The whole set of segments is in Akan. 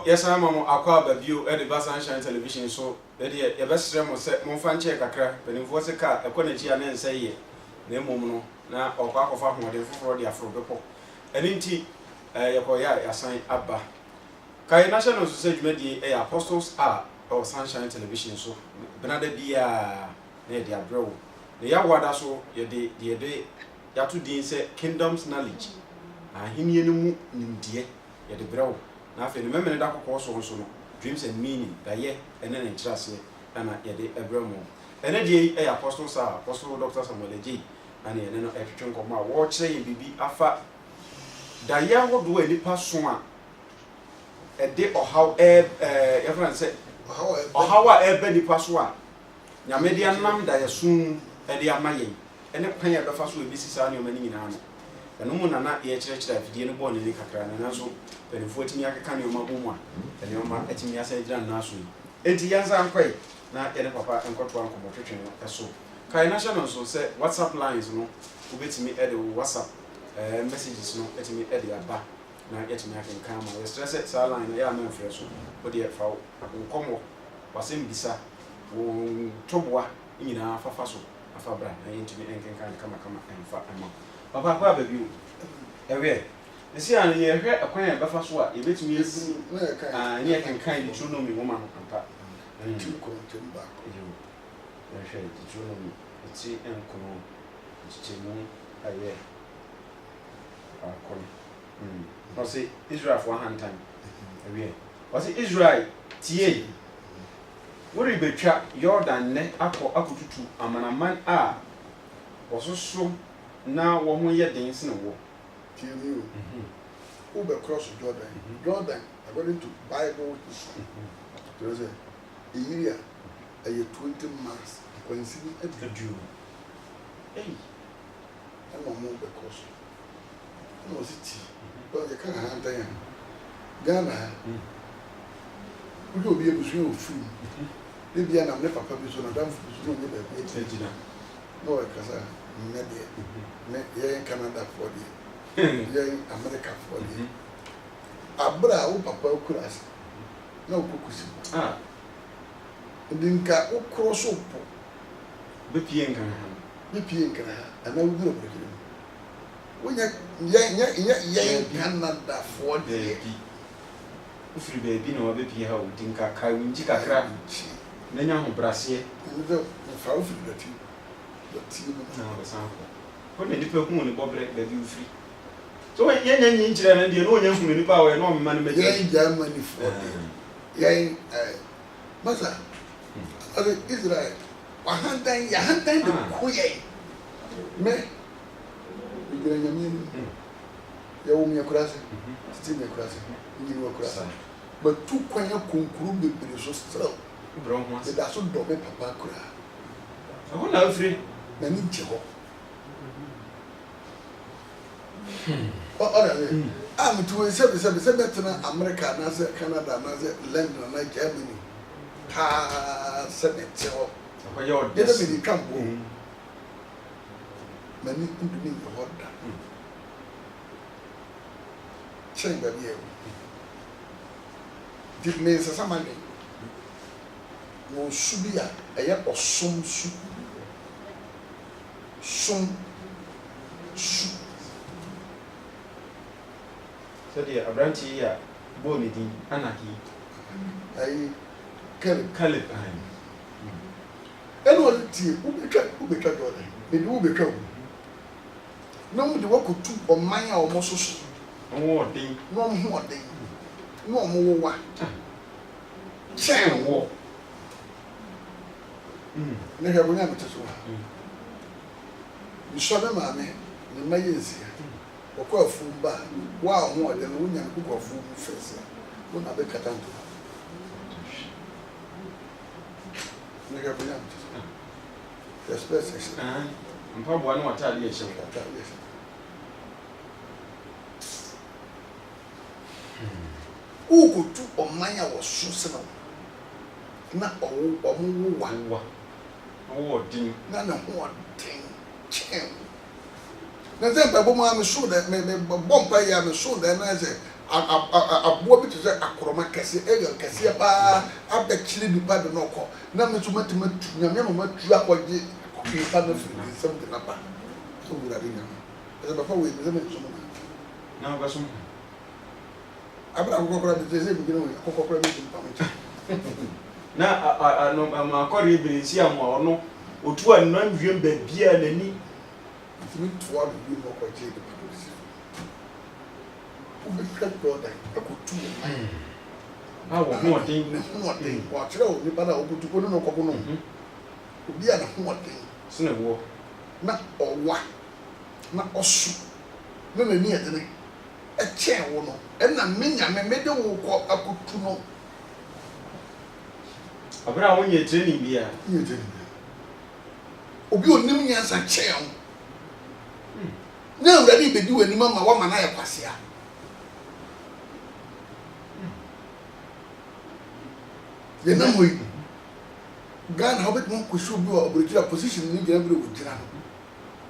yes I'm akwa babio e de Sunshine Television so e de ye besre mo se mo fa nche kakra penimfo se ka ekonachi a na nsa ye na emom no na okwa akofa hoden foforo de afro bepo eni nti yekoya yasan aba kai national so se dwumadi e Apostles are or Sunshine Television so benada bia na de abrewo na ya wada so ye de ya to din se Kingdom's Knowledge ahimye no mu nimdie ye de brewo na afi no memene da kokko so no dreams and meaning da ye ene ne nkyerase na ye de ebremo ene de e Apostles are Apostle Dr. Samuel J ani ene no etwetwe nkoma wo kire ye bibi afa da ye hodo anipa so a ede ohaw ye friend say ohaw a ebe nipa so a nyame de anam da ye sun ede amaye ene kwan ye befa so ebisi sa ne omani nyina no eno mu nana ye kyerɛkyerɛ afidie no bɔ ne kakra na nanso penifo atimi akeka ne ɔma bomu a ene ɔma atimi asa gyina na so enti yansa ankwai na ene papa enkoto ankomo twetwe no ɛso kai national so sɛ WhatsApp lines no obetimi ede WhatsApp messages no atimi ede aba na yetimi akenkan ma we stress sa line na ya ma mfrɛ so ode e fa nkomo wasem bisa wo toboa nyina fafa so afa bra na yentimi enkenkan kama emfa ama papa kwa baby ewe nsi an ye hwe akwan e befa so a e betumi esu ne kan Deuteronomy woman no papa tu ko temba ko yo na hwe Deuteronomy ti enkono tichemu aye akon no say Israel for hand time ewe was Israel tie wori betwa Jordan ne akotutu amanaman a ososo na wo ho ye den se ne wo tiemi o be cross Jordan according to Bible there say area a 20 miles coinciding at the Jew and mo be cross no city but you can't hand there Ghana we be able to free maybe na me papa bi so na dam so no be be no e kasa maybe ye Canada for the ye America for the abra o papa okuras na okukusi ndinka o cross up be pie nkan ana wo bi obrekere wonya ye Canada for the ufiri baby na wabe pie ha ndinka kai winji kakra na nya ho brase ndo fa ufiri dati na basanko ko ne dipe ku ne bobre baby ufiri so ye nya nyi nkyere na de no nya hu ne nipa we no mma ne meje ye Germany for ye masa ale Israel wa handan ya handan de ko ye me igre nya mi ya wo mi akurase titi mi akurase ngi wo akurase but tu kwanya konkuru bebre so stra bro ho se da so do be papa kura ho na ufiri na ni jeho I'm to say between America and Canada and London and Germany. Senate. What your destiny come home. Many in the water. Chamber here. Did me somebody. No subia, a year or some soup. Some soup. So the abranti ya boni din anaki ai Caleb eno ti ubeka dole me di ubeka no mu de wakotu oman a omo soso omo odin no mo odin no omo wowa chen wo ne he bonya meteso ni shobe maame ni mayensi okwa fumba wa ho ode no nya ku fu fese wo na be katanto ne ga bunya espécie mpa bo anu atade ye hye ukotu oman a wo so se no na omo wa wo odin na na ho odin chen na ze ba bomo am so da me bompa ya me so da na ze aboa bi te sɛ akoroma kɛse ɛyɛ kɛseɛ paa abɛkyerɛ nipa de n'ɔkɔ na me nso matuma tu nyame ama matu akɔgye nipa no firi ne nsɛm de n'aba sɛ wurade nyame ɛsɛ bɛfa wei mesɛ mensom na wobɛsom abra akɔkɔkora de sɛ megyina wei akɔkɔkora bɛgye mpa mo nkyɛn na akɔre bɛnsi a mo a ɔno otu a nnam wiem baabia n'ani ntumi toa no bi ma ɔkɔgye nipa no si wobɛtwa brɔda akɔtu a wɔ hoɔden ne hoɔden wɔakyerɛ wo nipa no a wobɛtu ko ne no ɔkɔko no obi a ne hoɔden sene woɔ na ɔwa na ɔso na n'ani ɛdene ɛkyɛn wo no ɛna me nyame mede wo kɔ akɔtu no abere a wonyɛ training bi a yɛ gyeni obi onim nyansa kyɛn wo na awurade bɛdi w'anim ama woama no ayɛ kwasea yɛnam hɔ yi Ghana wobɛtumi kɔsi obi wɔ aborɔkyiri a position ne gyina berɛ wɔgyina no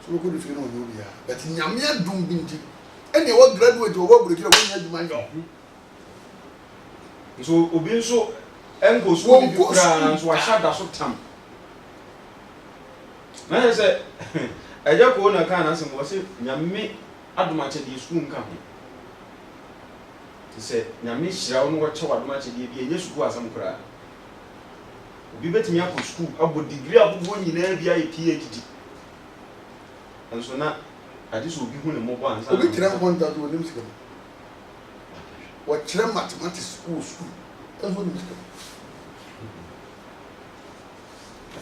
so wobɛkɔde fie no ɔnyɛ obiaa but nyame adom bi nti ɛnea ɛwɔ graduate wɔwɔ aborɔkyiri a wɔnya adwuma nyɛ nso obi nso ɛnkɔ sukuu bi koraa nso wahyɛ da so tam na yɛ sɛ ɛgya koo na kaa n'asɛm wɔ sɛ nyame adom akyɛdeɛ sukuu nka ho te sɛ nyame hyira wo no wɔkyɛ w'adom akyɛdeɛ bi ɛnyɛ sukuu asɛm koraa obi bɛtumi akɔ sukuu abɔ degree aboboɔ nyinaa bi ayɛ PhD nso na ade sɛ obi hu ne mmɔbɔ ansa obi kyerɛ nkɔnta so wɔnim sika mu wɔkyerɛ mathematics wɔ sukuu ɛnso wɔnim sika mu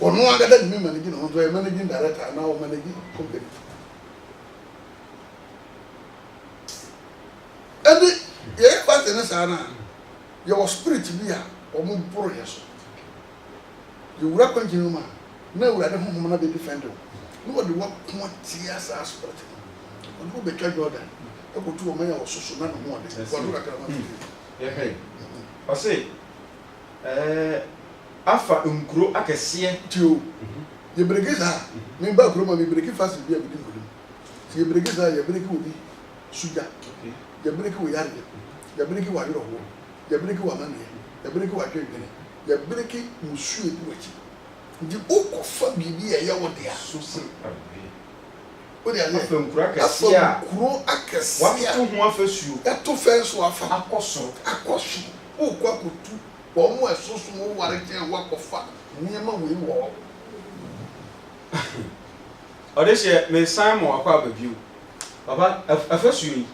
ɔno agada ne mi managing ɔno nso yɛ managing director anaa ɔ managing company ɛne yɛyɛ party ne saa no a yɛwɔ spirit bi a ɔmo boro yɛ so yɛwura kwankyini no mu a na awurade honhom no bɛdefend wo na wɔde woako atia saa spirit no ɔde wobɛtwa Jordan ɛkɔtu ɔma yɛ wɔ soso na ne ho ɔde wɔde kakrama yɛhwɛ ɔse afa nkuro akɛseɛ tio yɛbreki saa memba kuro ma mebreki fast bi a medi nkonim nti yɛbreki saa yɛbreki wɔ bi sugya yɛbreki wɔ yareɛ yɛbreki wɔ awerɛhoɔ yɛbreki wɔ amanneɛ yɛbreki wɔ adwendwene yɛbreki musuo bi wɔ akyi nti wokɔfa biribi a ɛyɛ wo dea wode afa nkuro akɛseɛ a nkuro akɛseɛ wato ho afasuo ɛto fɛn so afa akɔ soro wokɔ akɔtu wɔn mu ɛsoso mu ware kyɛn wakɔfa nneɛma wei wɔ hɔ ɔde hyɛ mesan ma wakɔ aba bio papa afasuo yi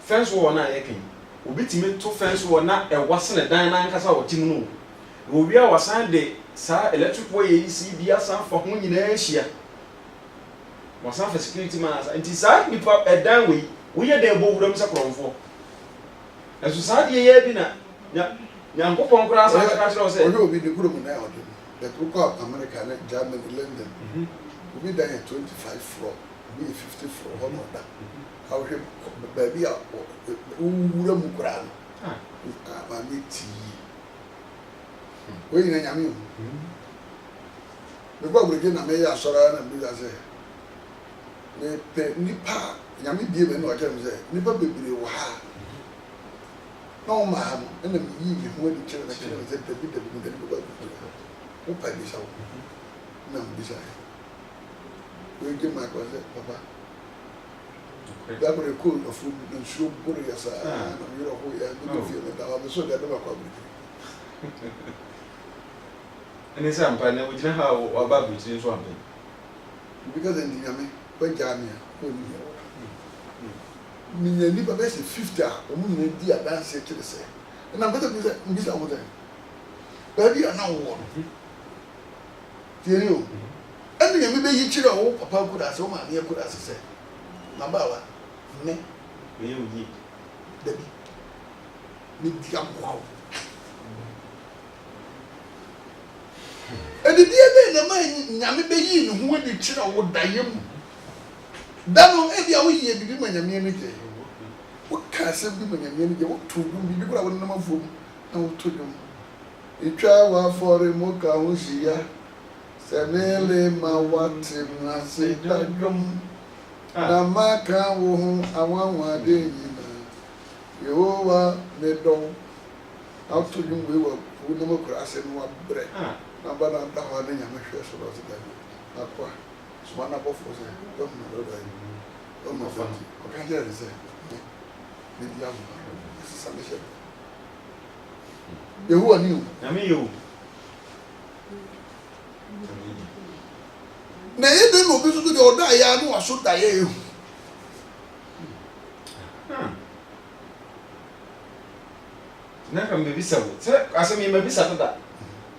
fɛn so wɔ no a yɛka yi obi tumi to fɛn so wɔ na ɛwa sene dan nankasa wɔte mu no obi a wasan de saa electric wire yi si bi asan fa ho nyinaa ahyia wasan fa security man asa nti saa nipa ɛdan wei woyɛ dan bɔ wura mu sɛ korɔmfoɔ ɛso saa deɛ yɛ bi na nyankopɔn koraa sa ka kyerɛ wo sɛ ɔyɛ obi de kuro mu na ɔde no bɛtoro kɔ America ne Germany London obi dan yɛ 25 floor obi yɛ 50 floor hɔ na ɔda ahwɛ baabi a wowura mu koraa no maame tii wɔyi nyina nyame hu mekɔ aborɔgye na mɛyɛ asɔre na mbisa sɛ mepɛ nnipa a nyame bie bɛ ne ɔkyerɛ m sɛ nnipa bebree wɔ ha na wɔn maa no ɛna meyi me ho adi kyerɛ na kyerɛ me sɛ dabi medane bɛba abubu wopa bisa wo na mbisa wɔgye maakɔ sɛ papa dabere kɔɔ afuo bi na nsuo boro yɛ saa na meyerɛ ho yɛ ne fie no da wabɛsɛ ɔde adɛm akɔ aborɔkyiri ɛne sɛ ampa na wogyina ha a waba aborɔkyiri nso ampa because ndi nyame wagyaa me a ɔnni yɛ minya nipa bɛyɛ sɛ 50 a ɔmo nyina di adanseɛ kyerɛ sɛ ɛna mpɛsɛ bi sɛ mbisa ho sɛ baabi a na wowɔ no tiɛni o ɛne nyame bɛyi kyerɛ a wo papa koda ase wo maame koda ase sɛ nabaawa ne ɛyɛ wo yie dabi ne di aboa wo ɛdidie bɛyɛ na ma nyame bɛyi ne ho adi kyerɛ wo dayɛ mu da no ebi a woyɛ bibi ma nyame ani gye woka asɛm bi ma nyame ani gye woto dwom bibi kora wonam afuom na woto dwom etwa wafɔre mu ka ho hyia sɛ mele ma wate mu ase da dwom na maka wo ho awanwade nyinaa Yehowa ne dɔn ato dwom wei wɔ wonam akura asɛm no wabrɛ na ba na da hɔ ne nyame hwɛ so na ɔse da akɔ soma no abɔfoɔ sɛ ɔhunu dɔda yi ɔma fati ɔka kyerɛ ne sɛ ne di aho ɛsesa me hyɛ Yehowa ni o nyame yɛ o na ɛyɛ dɛn na obi so deɛ ɔda yɛ ano waso da yɛ ehu na ka mbebisa wo sɛ asɛm yɛ mbebisa dada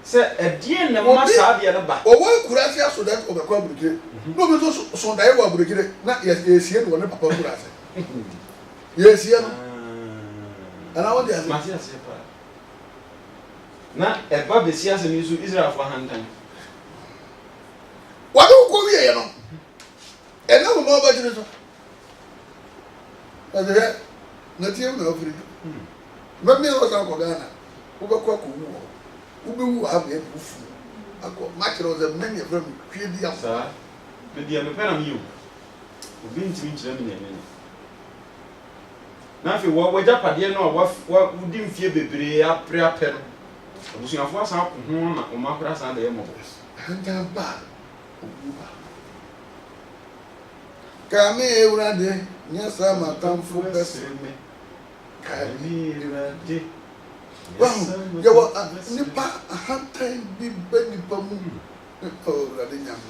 sɛ ɛdeɛ na ma saa deɛ no ba ɔwɔ akura ase aso dɛ ɔbɛkɔ aburukire na obi nso so da yɛ wɔ aburukire na yɛsie no wɔ ne papa akura ase yɛsie no ana wɔde ase mate ase paa na ɛba bɛsi ase no nso Israelfoɔ ahantan wɔde wokɔ wie yɛ no ɛna mo ma ɔbɛgyere so ɔde hɛ na tie mu na ɔfiri mɛmi yɛ ɔsan kɔ Ghana wobɛkɔ akɔwu hɔ wobɛwu ha bɛɛ bufu akɔ makyerɛ wo sɛ mɛmi yɛfrɛ me hwie di am saa medeɛ mepɛ na meyɛ o obi ntimi nkyerɛ me nɛmɛ na afei wɔgya padeɛ no a wodi mfie bebree apere apɛ no abusuafoɔ asan ko ho na ɔma akora asan da yɛ mmɔbɔ hantan ba owu ba kame ewurade nyɛ saa matamfo bɛsere me kame ewurade yɛwɔ nipa ahantan bi bɛ nipa mu ewurade nyame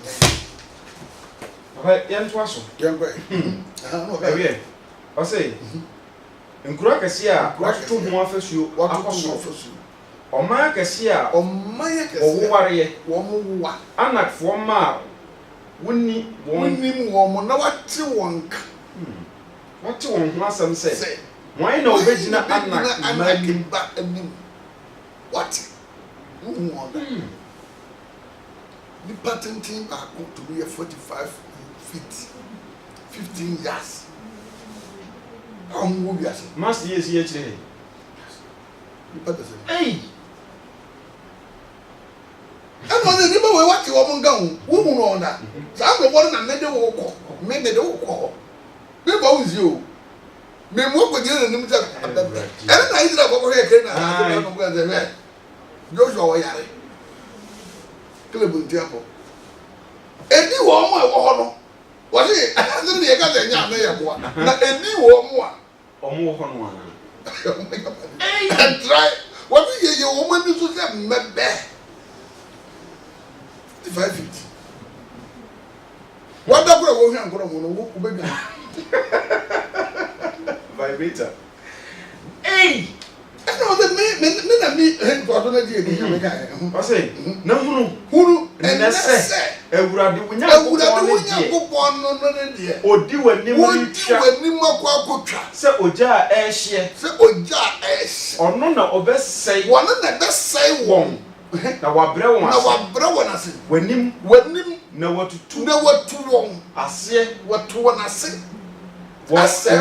papa yɛntoa so ɛwiɛ ɔsɛ nkuro akɛseɛ a watoto ho afasuo akɔ soro ɔman akɛseɛ a wɔwowareɛ wɔmowa anakfoɔ ma a wonim wɔn na wate wɔn nka wate wɔn ho asɛm sɛ wɔn na wɔbɛgyina anak ba anim wate wohu wɔn da nipa tenten baako tumi yɛ 45 feet 15 years ɔmo bi ase master yɛ si akyire nipa tɛ sɛ ɛy ɛna ɔne nipa wei wate wɔn nka ho wohu no ɔda saa nkurɔfoɔ no na mɛde wo kɔ mɛde wo kɔ hɔ nipa wo nsi o mɛmu ɔkɔgyina n'anim sɛ ɛne na Israel kɔkɔ yɛ kere na ase na ɔmo ka sɛ hɛ Joshua wɔyare Caleb nti akɔ edi wɔn a ɛwɔ hɔ no wɔsi ɛsɛ ne yɛ ka sɛ nya ano yɛ boa na edi wɔn a ɔmo wɔ hɔ no a ɛntrae wɔsi yɛyɛ wɔn ani so sɛ mmɛbɛ 55 feet wɔda kora wɔhwɛ nkɔrɔ mu no wobɛdwa vibrator ɛy ɛna ɔsɛ me na me nkɔtɔ no gye ɛdi me ka ɔsɛ na hunu ɛnɛ sɛ awurade Nyankopɔn no ne deɛ odi w'anim akɔ akɔtwa sɛ ogya a ɛhyɛ ɔno na ɔbɛsɛe wɔno na bɛsɛe wɔn na wabrɛ wɔn ase w'anim na watu wɔn aseɛ wɔto wɔn ase asɛe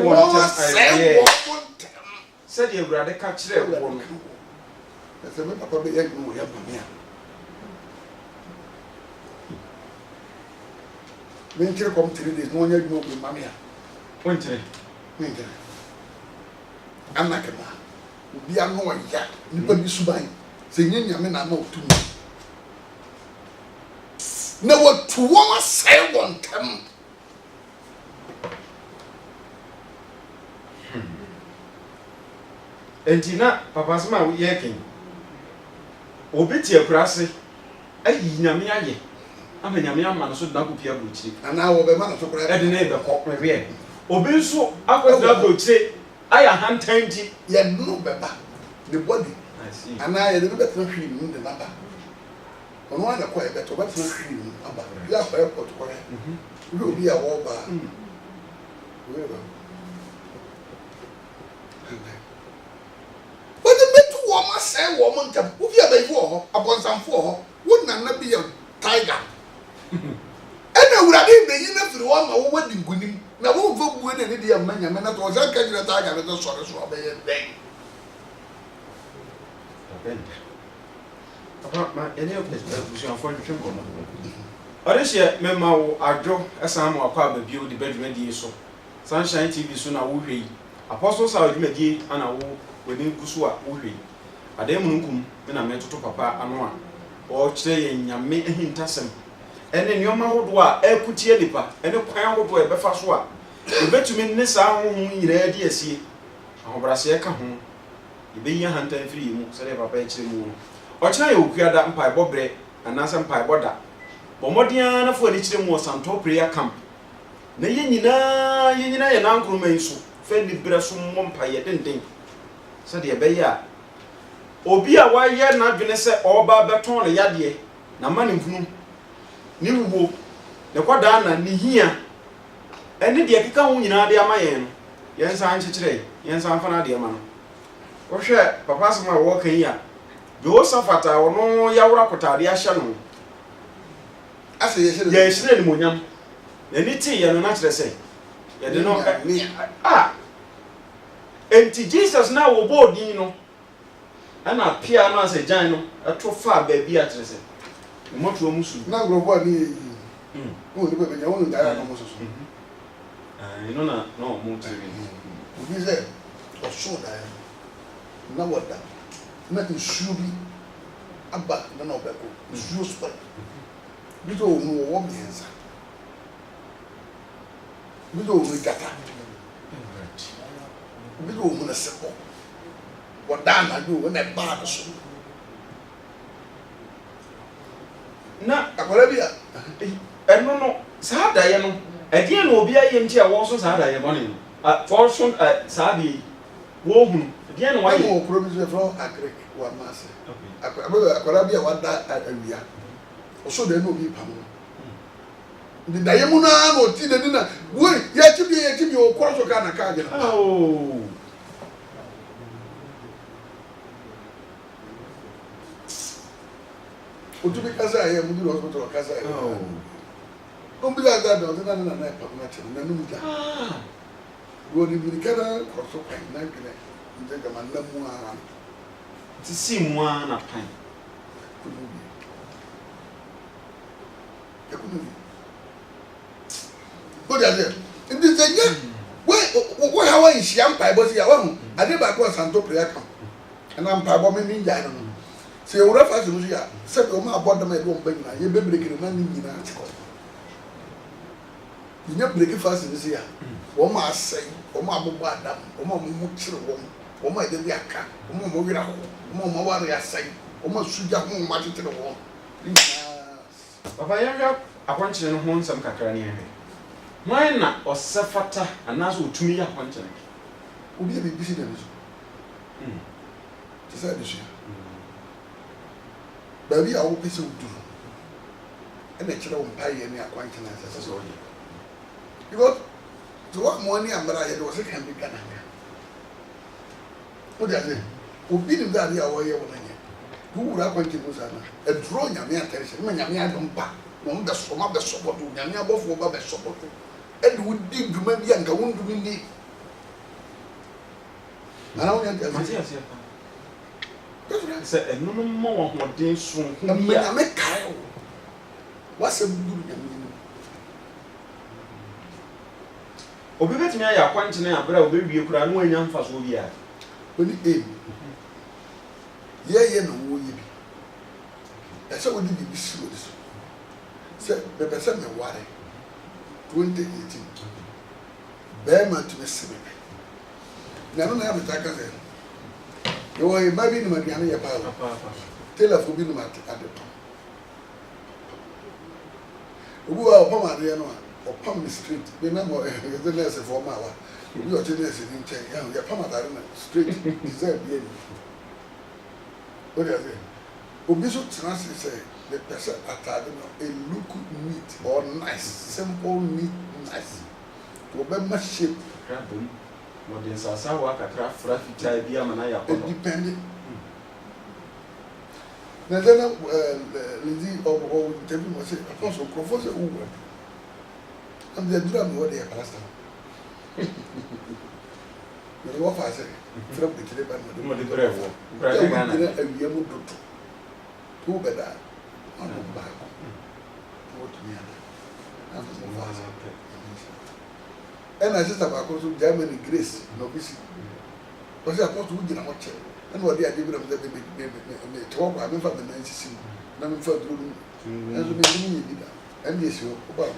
wɔn ntɛm sɛdeɛ awurade ka kyerɛ wɔn no ɛsɛ me papa bɛyɛ no wɔyɛ mame a menkyerɛ kɔm 3 days na wɔnyɛ adwuma ɔbɛ mame a menkyerɛ anake ma obi ano ɔya nipa bi suban sɛ nye nyame na ama otum na watu wɔn asɛe wɔn ntam enti na papa sema a yɛ ken obi tie akurase ayi nyame ayɛ ama nyame ama no so de nakɔ pia burukyire ana wɔbɛma no so koraa ɛde ne bɛkɔ mɛhwɛ obi nso akɔtena burukyire ayɛ ahantan nti yɛno bɛba ne body ana yɛde no bɛtena hwee mu de naba ɔno ana kɔ yɛbɛtɔ bɛtena hwee mu aba bi akɔ airport kɔrɛ wohwɛ obi a wɔba wɔde bɛtu wɔn asɛe wɔn ntam wofi abayifo wɔ hɔ abɔnsamfo wɔ hɔ wo nana bi yɛ tiger ɛna awurade mbɛyi na firi hɔ ma wɔwɔ di nkunim na wɔmfa bue na ne deɛ mma nyame na tɔ sɛ ka gyina tiger no sɛ sɔre so ɔbɛyɛ dɛn papa ma ɛne abusuafoɔ ntwetwe nkɔmmɔ ɔde hyɛ mɛma wo adwo ɛsan ma wakɔ aba bio de bɛdwuma die so Sunshine TV so na wohwɛ yi apostles are dwumadi ana wo wani nkuso a wo hwe adam munkum na metoto papa ano a o kyerɛ yɛn nyame ahintasɛm ɛne nneɛma hodo a ɛkutie nipa ɛne kwan hodo a ɛbɛfa so a ebetumi ne saa honhom nyinaa di asie ahobrase ka ho ebeyi hantan firi mu sɛde papa ɛkyerɛ mu no ɔkyerɛ yɛ okuada mpaebɔ brɛ anasa mpaebɔ da bɔmmɔden na fo ani kyerɛ mu Santo prayer camp na yɛ nyinaa yɛ nankroma yi so fɛ ni brɛ so mmɔ mpaeɛ denden sɛde ɛbɛyɛ a obi a wayɛ n'adwene sɛ ɔba bɛtɔn ne yadeɛ na ma ne mfunu ne wuwo ne kɔdaa na ne hia ɛne deɛ keka ho nyinaa de ama yɛn no yɛn san kyekyerɛ yɛn san fa na deɛ ma no wohwɛ papa asɛm a wɔka yi a Jehoshaphat a ɔno yawra kotade ahyɛ no ase yɛhyɛ ne monyam na ni ti yɛ no na kyerɛ sɛ yɛde no enti Jesus na wo bodin no ana pia no ase gyan no ɛto fa baabi a kyerɛ sɛ moto musu na grofo ni wo ni bɛnya wo nda ya no mo so ino na no mo tiri obi sɛ ɔso da ya na wada na nsuo bi aba na na ɔbɛko nsuo so bi to mu wo miensa bi to mu gata bi to mu na sebo wada na do na ba na so na akwara bi a ɛno no saa da yɛ no ɛdeɛ na obi ayɛ nti a wɔn so saa da yɛ bɔne no for so saa bi wo hu ɛdeɛ na wayɛ wo kuro bi so from agrek wa mase akwara bi a wada awia oso da na obi pam ndi da yɛ mu na oti da ni na wo ya ti bi o koro so ka na ka agye na otubi kasa ayɛ mu di hospital kasa ayɛ on bi da da on na na pa na che na nu da wo ni bi kada ko so pa na gele nje ga man na mu ara ti si mu na pan ko ni bi e ko ni ko da je ndi se je wo ha wa nhia mpa bo si ya wa hu ade ba ko Santo prayer camp na mpa bo me ni nja no se ewura fa se mu ya se be o ma aboda ma e do mba nyina ye be break na ni nyina atiko nya break fa se se ya wo ma asai wo ma abobo adam wo ma mu kire wo ma de bi aka wo ma mo wira ho wo ma wa ya sai wo ma suja ho ma tete wo papa yanga akwankyere no ho nsam kakra ne yɛhwɛ mwan na ɔsɛfata anaso otumi ya akwankyere obi e bi bisi da so tisa de so baby a wo pese uduru ene kire wo mpaye ne akwankyere na sɛ so ɔyɛ because to what money amara ye do se kan bi kana o da se obi ni da ya wo ye wo nanye du wura akwankyere no sana e dro nyame atɛre me nyame adom pa mo mbe so ma be so bodo nyame abofo ba be so bodo e du di dwuma bi anka wo ndumi ni ana wo nyante asiya sɛ ɛno no ma wo hoden so na me nyame kae wo wasɛ duru nyame ni obi betumi ayɛ akwankyene abra obi wie kura no anya mfa so bi a oni ye no wo ye bi ɛsɛ wo di bi si wo so sɛ bɛbɛ sɛ me ware 2018 bɛɛma tumi sebe na no na ya betaka sɛ yo wo ba bi ni maduane yɛ paa telefo bi ni ma ade to obu a opam ade no a opam street be na mo the nurse for ma wa obi o te nurse ni nkyɛn ya pam ade na street deserve bi ni o de ase obi so tena se sɛ the person atade no a look neat or nice simple neat nice to be ma shape rabon modern sasa wa kakra fra fitai bi amana ya ko depending na dena lady o interview mo say apostle crofo say o wo am the drum wo dey pastor me wo fa say fra bi kire ba mo de brevo brevo gana na awia mu dodo to beda on ba ko what me ana am mo fa say and I sister back to Germany Grace no busy. But I want to win a watch. And what they are giving them the baby talk. I remember the 96. Never for doing as we mean it. And yes, you about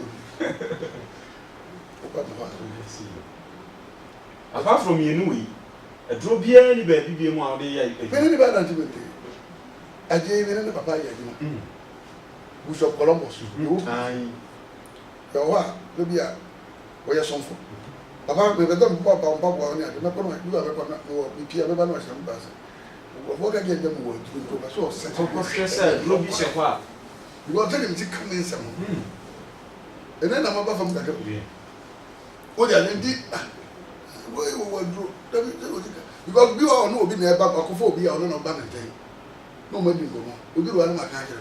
apart from you, a drop here, any baby being one day. Very bad antiquity. I gave it in the papaya. Bishop Columbus. Your Libya, where you're some for. Papa, we don't pop on Papa on the other. You have a Pierre Lebanon. What I get them would do. So, said, Ruby Sapa. You are telling me to come in some. And then I'm about from the what they are indeed. Where you will do. Because you all know being a back of phobia or no banner. No money go on. We do one of my country.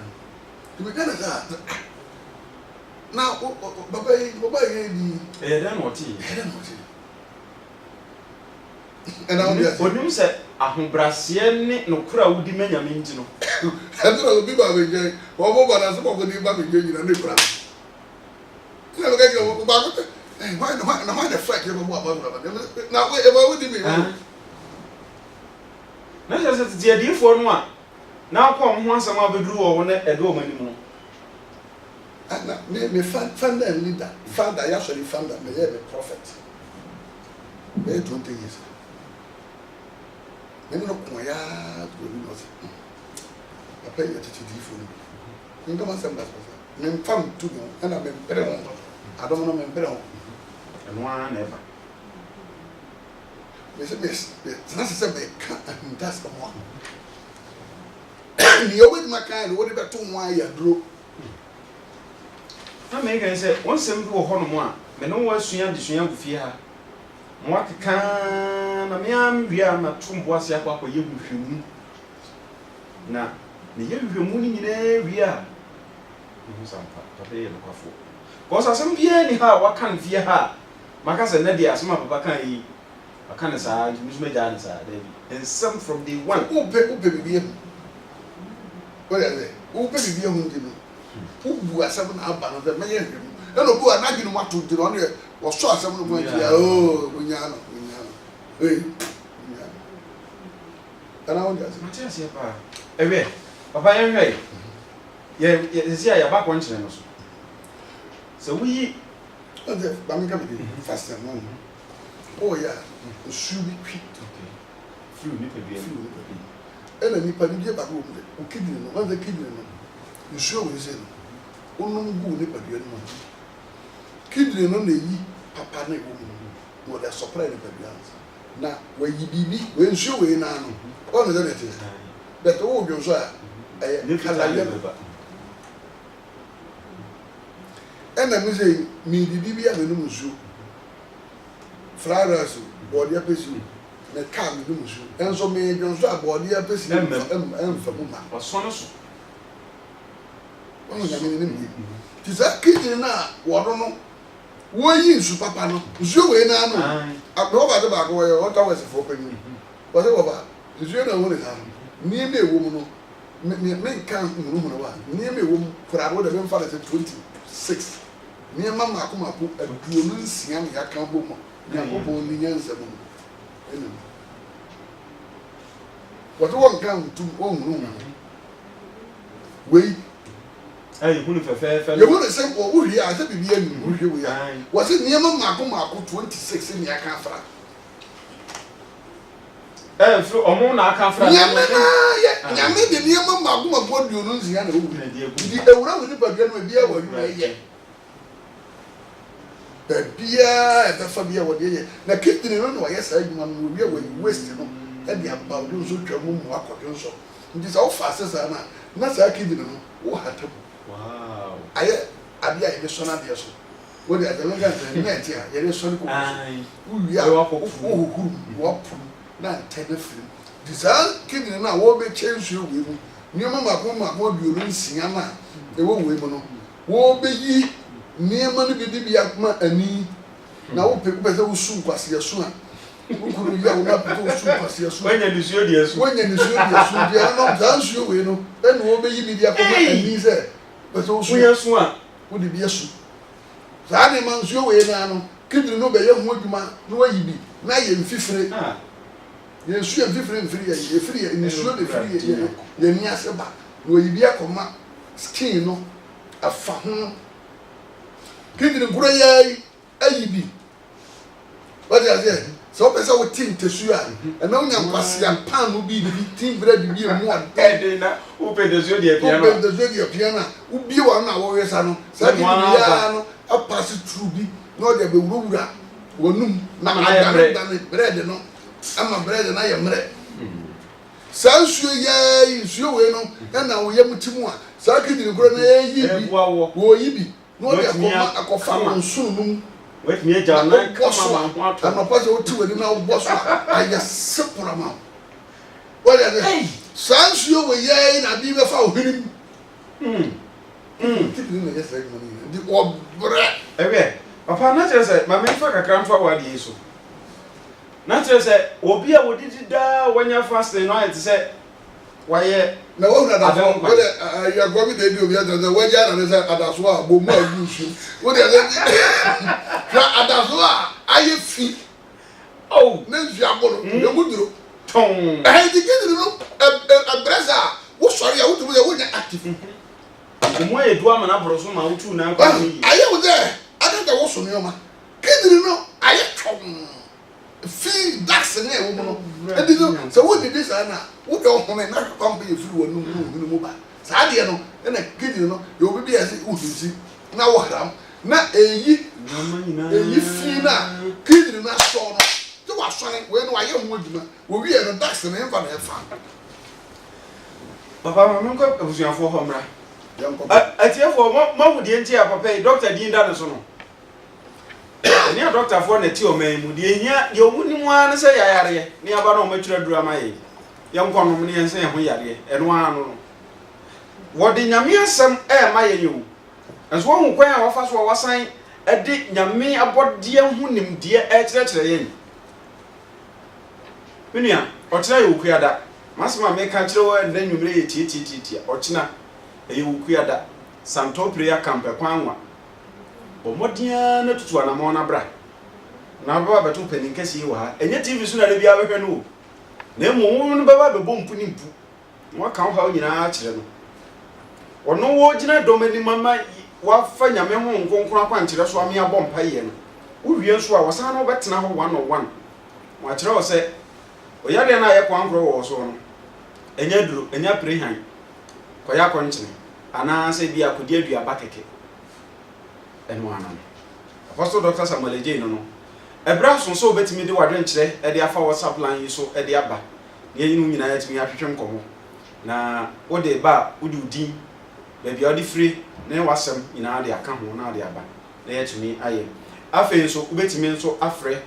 To be kind of that. Now, Papa, then what he? And I will say, I'm Brasian, no crowd, the men are mean to know. I don't know people are going, or what I suppose will be back in the crowd. Never get your about it. Why the fact you about now, whatever would you mean? Not just the idea for one. Now, come once a month, drew on a dome anymore. Me founder and leader. Founder, I actually founder, may have a prophet. May 20 years. Maybe not my yard, I pay your teacher for me. You come and send that. I'm found to know, and I'm better. I don't know, I'm better. And one ever. Yes, that's a big cat, and that's the one. You always my kind, what about 2 why you drew? I make I say, one simple honor, but no one swing the swing of fear. What can a man be a tomb was a papa you with him? Now, the year of your moon in area. Some papa and coffee. Because I some fear anyhow, what can fear her? My cousin Nadia, some of Papa can I can't say, Miss Medans, and some from the one who baby. What are they? Who baby? Who are 7 hours of the mayor? Hello, who are not going what to do on here was saw some point. Oh, Winyano. And I want to say, Papa, Papa, I'm ready. Yes, yeah, back one channel. So we fast and long. Oh, yeah, should be quick. Few and any party about who kidney, one the kidney. You sure we say, oh, no good nipper, dear man. Kidney no ye, Papa, woman, what a surprise of the now, where ye be, when sure we now, all the other things. But all your sir, and I say, me, the BB and the Musu, Fridays, or the episode, the car with the Musu, and so may you start body episode and for Mumma, or Sonos. Tis that kid now, what don't know. Why you, Papa? You win now. I know about the back where what I was for penny. Whatever, is you know what is happening. Near me, a woman, men can't move. Near me, woman, for I would have been father 26. Near Mamma, come up a blue siam, I can't boom. Only answer. What one come to own room? Wait. You want to say, oh, yeah, I said, we are. Was it near Mamma 26 in your camera? Through Omona Cafra. I made the near Mamma, what you lose, the other. The around the Bagan will be able to the beer, the Fabia, what ye. Now, keep the no, yes, I will be away wasting them. And the about those who come home, walk or so. It is all fast as I am. Not I keep them. Wow. I am the son of the son. What are the Langas? There is son who we are who walk from 9-10 film. Desire kidding now won't be changed you with Near Mamma, what you learn, Siana, the woman won't be ye near money be a me. Now, people will soon pass your son. Who could you not soon pass your son? When you is your dear, when you is your dear, they are not dance you, know, then won't be ye be a and said, but also your swan would it be a soup. The animals your way now, kidney no be ye ho adwuma no wayi bi na ye mfifire ye nsu ye mfifire mfiri ye efiri ye nsu de firi ye ni ase ba no wayi bi akoma skin no afa ho kidney nkura ye ayi bi what you say so pesa wo tin tesu a na unya nkwase ampan no bi tin bread bi emu ade na wo pe desu de piano wo pe desu de piano wo bi wa na wo wesa no sa kidney ya no a pass through bi no de be wura wonum na adane bread no ama bread na ye mre sa nsuo ye nsuo we no na wo ye mutimu a sa kidney nkura na ye yi bi wo yi bi no de akofa nsu no wait me ja na kama ma ho and no pass o tu we na wo boss I just sepura ma what is it sans you we ye na bi be fa o hirim kidney na yes like money di obre ebe papa na tell say ma me fa kakra mfa wa de so na tell say obi a wodidi da wanya fasting no it say waye na wo na da wo de ya go bi de bi obi a tell we ja na say adaso a bo mu agusu wo de na adaso a aye fi oh na nsu abolo de muduro ton di kidney no abrasa wo sori ya wo tu wo nya active mo ye do amana broso ma wo tu na kwa ni aye wo de akata wo so ni oma kidney no aye tom fi dax na e wo mo no edi no so wo di this na wo de ho na kwampa ye firi wo nu mu ba saa de no na kidney no ye obi bi ase wo hinsi na wo haram na eyi fi na kidney na so no ti wa so ne we no aye ho adwuma wo wi e no dax na enfa na efa papa ma me ko abusuafo ho mra atiefo ma wo de ntia papa doctor din da no so no ni a doctor for na ti o man mu de hia de omuni mu an se yayare ni aba na o matwira dura maye ye nkono mu ne yense ye ho yare eno anu no wo de nyame asem maye ye wo enso wo hu kwan a wafa so wasan de nyame abode hu nimde kire ye minia o kire ye okuada masema me ka kire wo na nwumre ye tie o kina ye okuada santo prayer camp kwanwa omodia na tutu anamo na bra na baba betu panin kesi wa ha enye tv so na le bia behwe no na emu no baba bebo mpu ni mpu wa kan ha nyina akire no ono wo gina domani mama wa fa nyame ho nkonkron akwankire so ame abom paye no wo wie nso a wasan no betena ho 101 wa kire wo se oyale na ye kwankro wo so no enya duro enya prehan koya konchine ana se bia kodi aduaba keke eno anan Apostle Dr. Samuel J no ebra so betimi de wadwen kire e de afa WhatsApp line yi so e de aba ne yinu nyina ya timi ahwehwe nkomo na wo de ba wo de udin be bia wo de free ne wasem nyina de aka ho na de aba na ya timi aye afa so wo betimi nso afre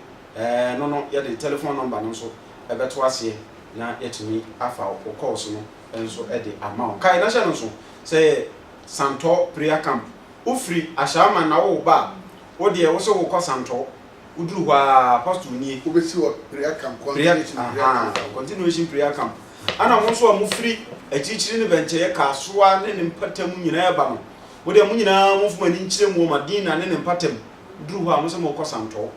no ya de telephone number no so e beto ase na ya timi afa wo call so no enso e de amount kai na sha no so say Santo prayer camp ufri ashama na wo ba wo de wo so wo ko Santo uduru wa apostle ni wo be si wo prayer camp continuation prayer camp ana mo so mo free achichiri ne benche ye kasoa ne mpatam nyina ya ba no wo de mo nyina mo fuma ni nchire mo madina ne mpatam uduru wa mo so mo ko Santo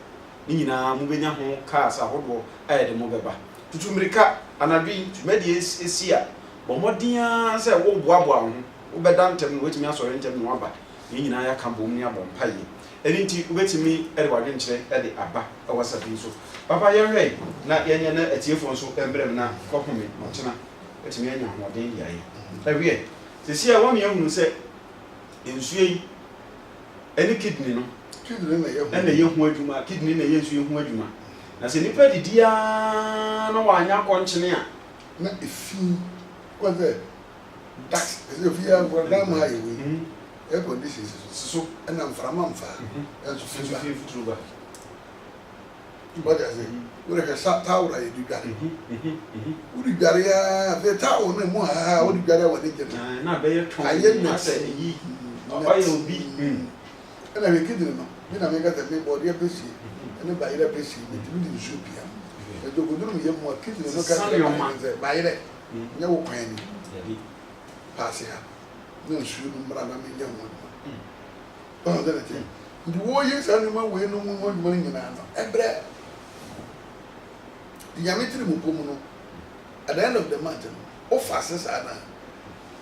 ni nyina mo benya ho ka sa hodo de mo beba tutumirika anadwi tumedi esia bo modia se wo boaboa ho wo bedantem no wetimi asore ntem no aba ni nyina ya ka bom ni abom paye eni nti wetimi de wadwen kire de aba awasabi so papa ye hwe na yenye na atiefo so embrem na kokome mochena wetimi anya hoden yaye ewie sisi a wo me ehunu se ensuye yi eni kidney no na ye hu adwuma kidney na ye ensuye hu adwuma na se nipa didia na wanya konchene a na efi kwaze tax efia kwa ma yewe air conditions so and am frama mfa enso futuba body ase we ka sa tawra ye dugare uri gare ya be tawo na mu ha uri gare wa de jena na be ye ton aye na se yi aye obi na we kidin no mi na me ka te me body pesi ene ba ire pesi mi di nsu bia e do goduru mi ye mu kidin no ka ba ire nya wo kwan ni pass ya no nsu no mra na me nya mo oh that The war years animal way no more money in an ebre. The Yamitri Mupomuno at the end of the month, oh, fastest Anna.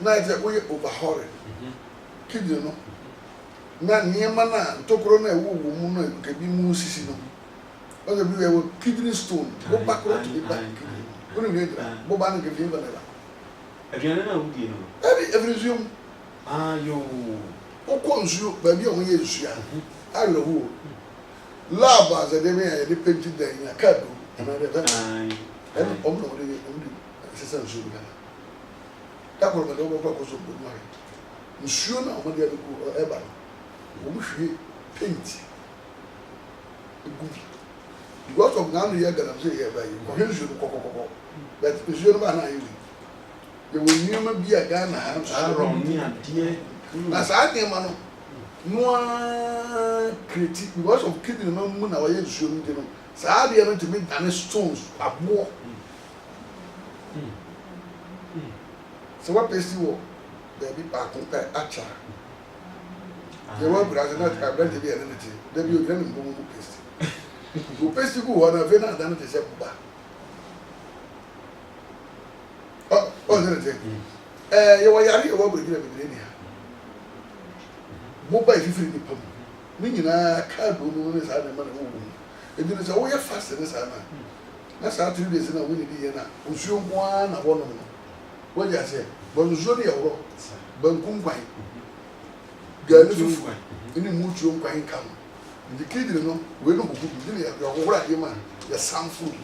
Night that we overhauling. Kid, you know. Man near Mana, Tokrona, woman, can be more sissy. Other people were kidney stone, go back to the bank. Boban can live another. Again, Every Zoom. Ah, you. O consu baby on yesu I know lab as a day they painted there in a card and I don't know the assistant should be that was the over purpose of good money. Monsieur, now when they go ever, we paint because of now the year that I'm saying by you, here's your cocoa, but Monsieur Van, there will never be a gun. I'm wrong, dear. As I came on, no critique because of killing no moon away to show me. So I didn't to make any stones a more. So what pays you? Baby, I compare Acha. The one brother not have read to be an entity. Then you can go to paste. You paste you go on a vein and then it is a bar. Oh, then it. You were yari over the Virginia. Mobile free the pump. Meaning I can't do this other man. And then it's a way faster this time. That's how 3 days in a winning year. Usum one a one. What you say? But usually a rock. Bankum wine. Girl, any mutual wine come. The kid, you know, we don't go to the right man. The sound food.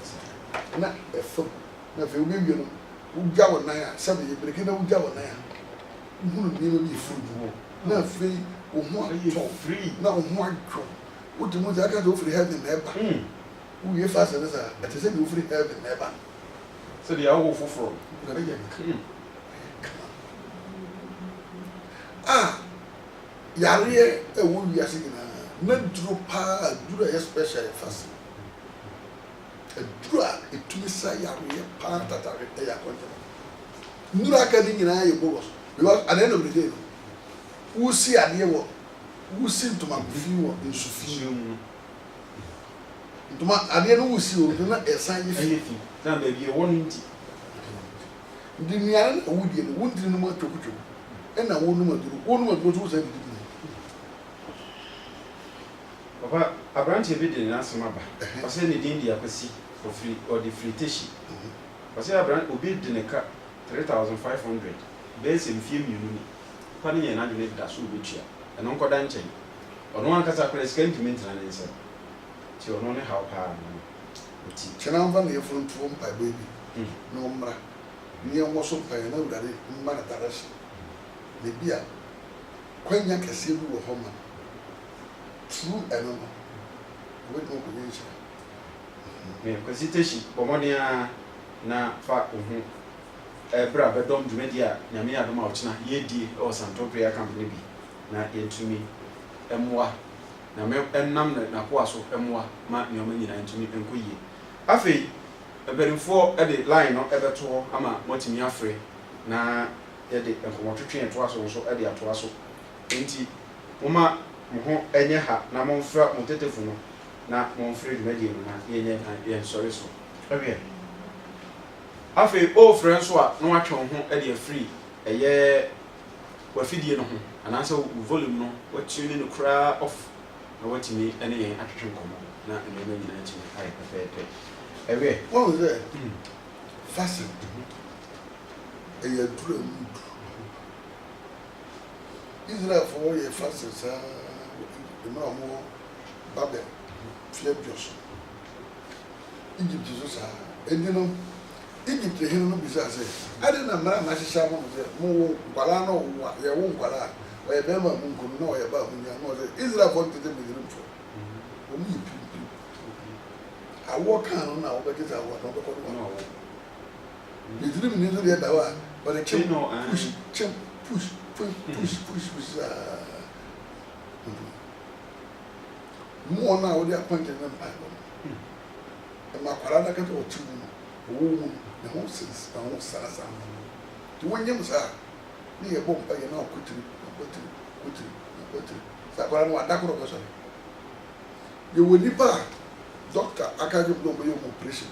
Not a foot. Now, if you will, you know, Ujawa Naya, Sabi, breaking out Ujawa Naya. You wouldn't be food. Now, free. Free now one drop. What the most I can do for heaven never. Who you fast as a at the free heaven never. So they are all for ah Yari a woman yasing not drop pa do a special fast. A drug it to me say Yari part that are a content. Nuraka in I boss because at the end of the day. Who see a dear work? Who seem to my view in Suffium? To my idea, who see you do not assign anything. Now, baby, 1 The Nian would be the wood in the motor, and I won't go to say. Papa, a branch of it in Asamaba. I said in India, I see for free or the free tissue. I said a branch will be in a car 3,500. Base in film you know. Funny and I did that should be chair. And Uncle Danche. Or no one can say to maintenance. She will only help her. Chanam van the front home by baby. No mra. Near Mosso Payano that it Manataras. The beer. When you can see you a home. True animal. Wait no convention. Because it is Pomonia na fa. Bra bedom dwumedia nyame adom a ochina yedi o Santo Prayer Company bi na yentumi emwa na me ennam na kwa so emwa ma nyoma nyina yentumi enkoyie afei eberimfo e de line no ebeto ama motimi afre na ye de enkomotwetwe eto aso so e de ato aso enti moma mo enye ha na momfra motetefu no na momfre dwumedia no na yenye yen sorry so awie afei o friends so a no atwe ho e de free eye wafidie no ho ananse volume no watune no kra off na watimi ene yen atwetwe nkomo na ene nyina nchi ai perfect ewe what was that fasten e ya dura mu Israel for ye fasten sa e ma mo Babel fie bios Egypt so sa enino Egypt here no bisa say ade na mara ma hihia mo say mo kwala no ye wo kwala o ye be ma mo nkunu na o ye ba mo nya no say Israel for tete me drum for o mi pipi awo kan no na o be kisa awo no be ko no me drum ni so ye da wa but the chim push mo na o dey appointed na Bible e ma kwala na ka to o ti mo oh the whole sense the whole sense to when you say ni e bom pa ye na okutiri sa kwa no adakoro ko so you will nipa doctor aka give no be operation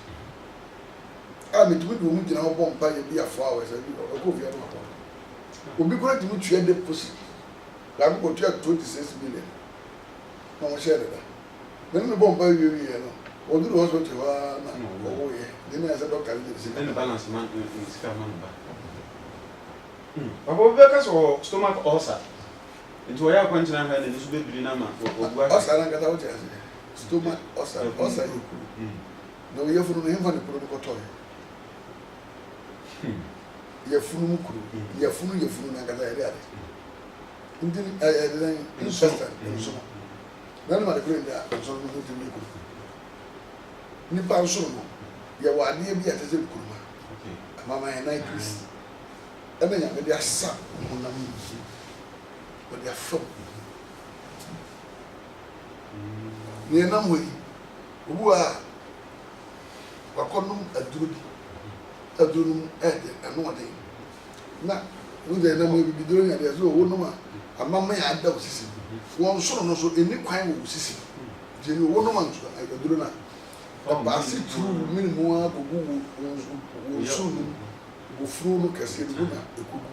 me to do mu gina obon pa ye bia 4 hours abi ko fi no obi kura ti mu tue deposit la ko tue 26 million no mo share da men no bon pa ye no o do hospital wa na o ye then as a doctor the balance man is come on ba Papa be ka so stomach ulcer nti oya kwantina ha na nisu bebiri na ma ogwa ulcer na kata o je stomach ulcer no ye funu no hemfa ne pro ko to ye funu mu kuru ye funu na kata ya ndi instant so na ma de kuru nda so no ndi mi kuru ni pa so no ye wa de bi ate se kuru ma mama ya na Chris eme ya me dia sa honam o dia fo ni na mo yi obu a wakonum adurum ano ade na wo de na mo bi duro nya de so wo no ma amama ya ada osisi won soro no so eni kwan wo osisi je ni wo no ma nso aduro na ba si tru minimum a gugu wo so go fru no kase ni na ekugu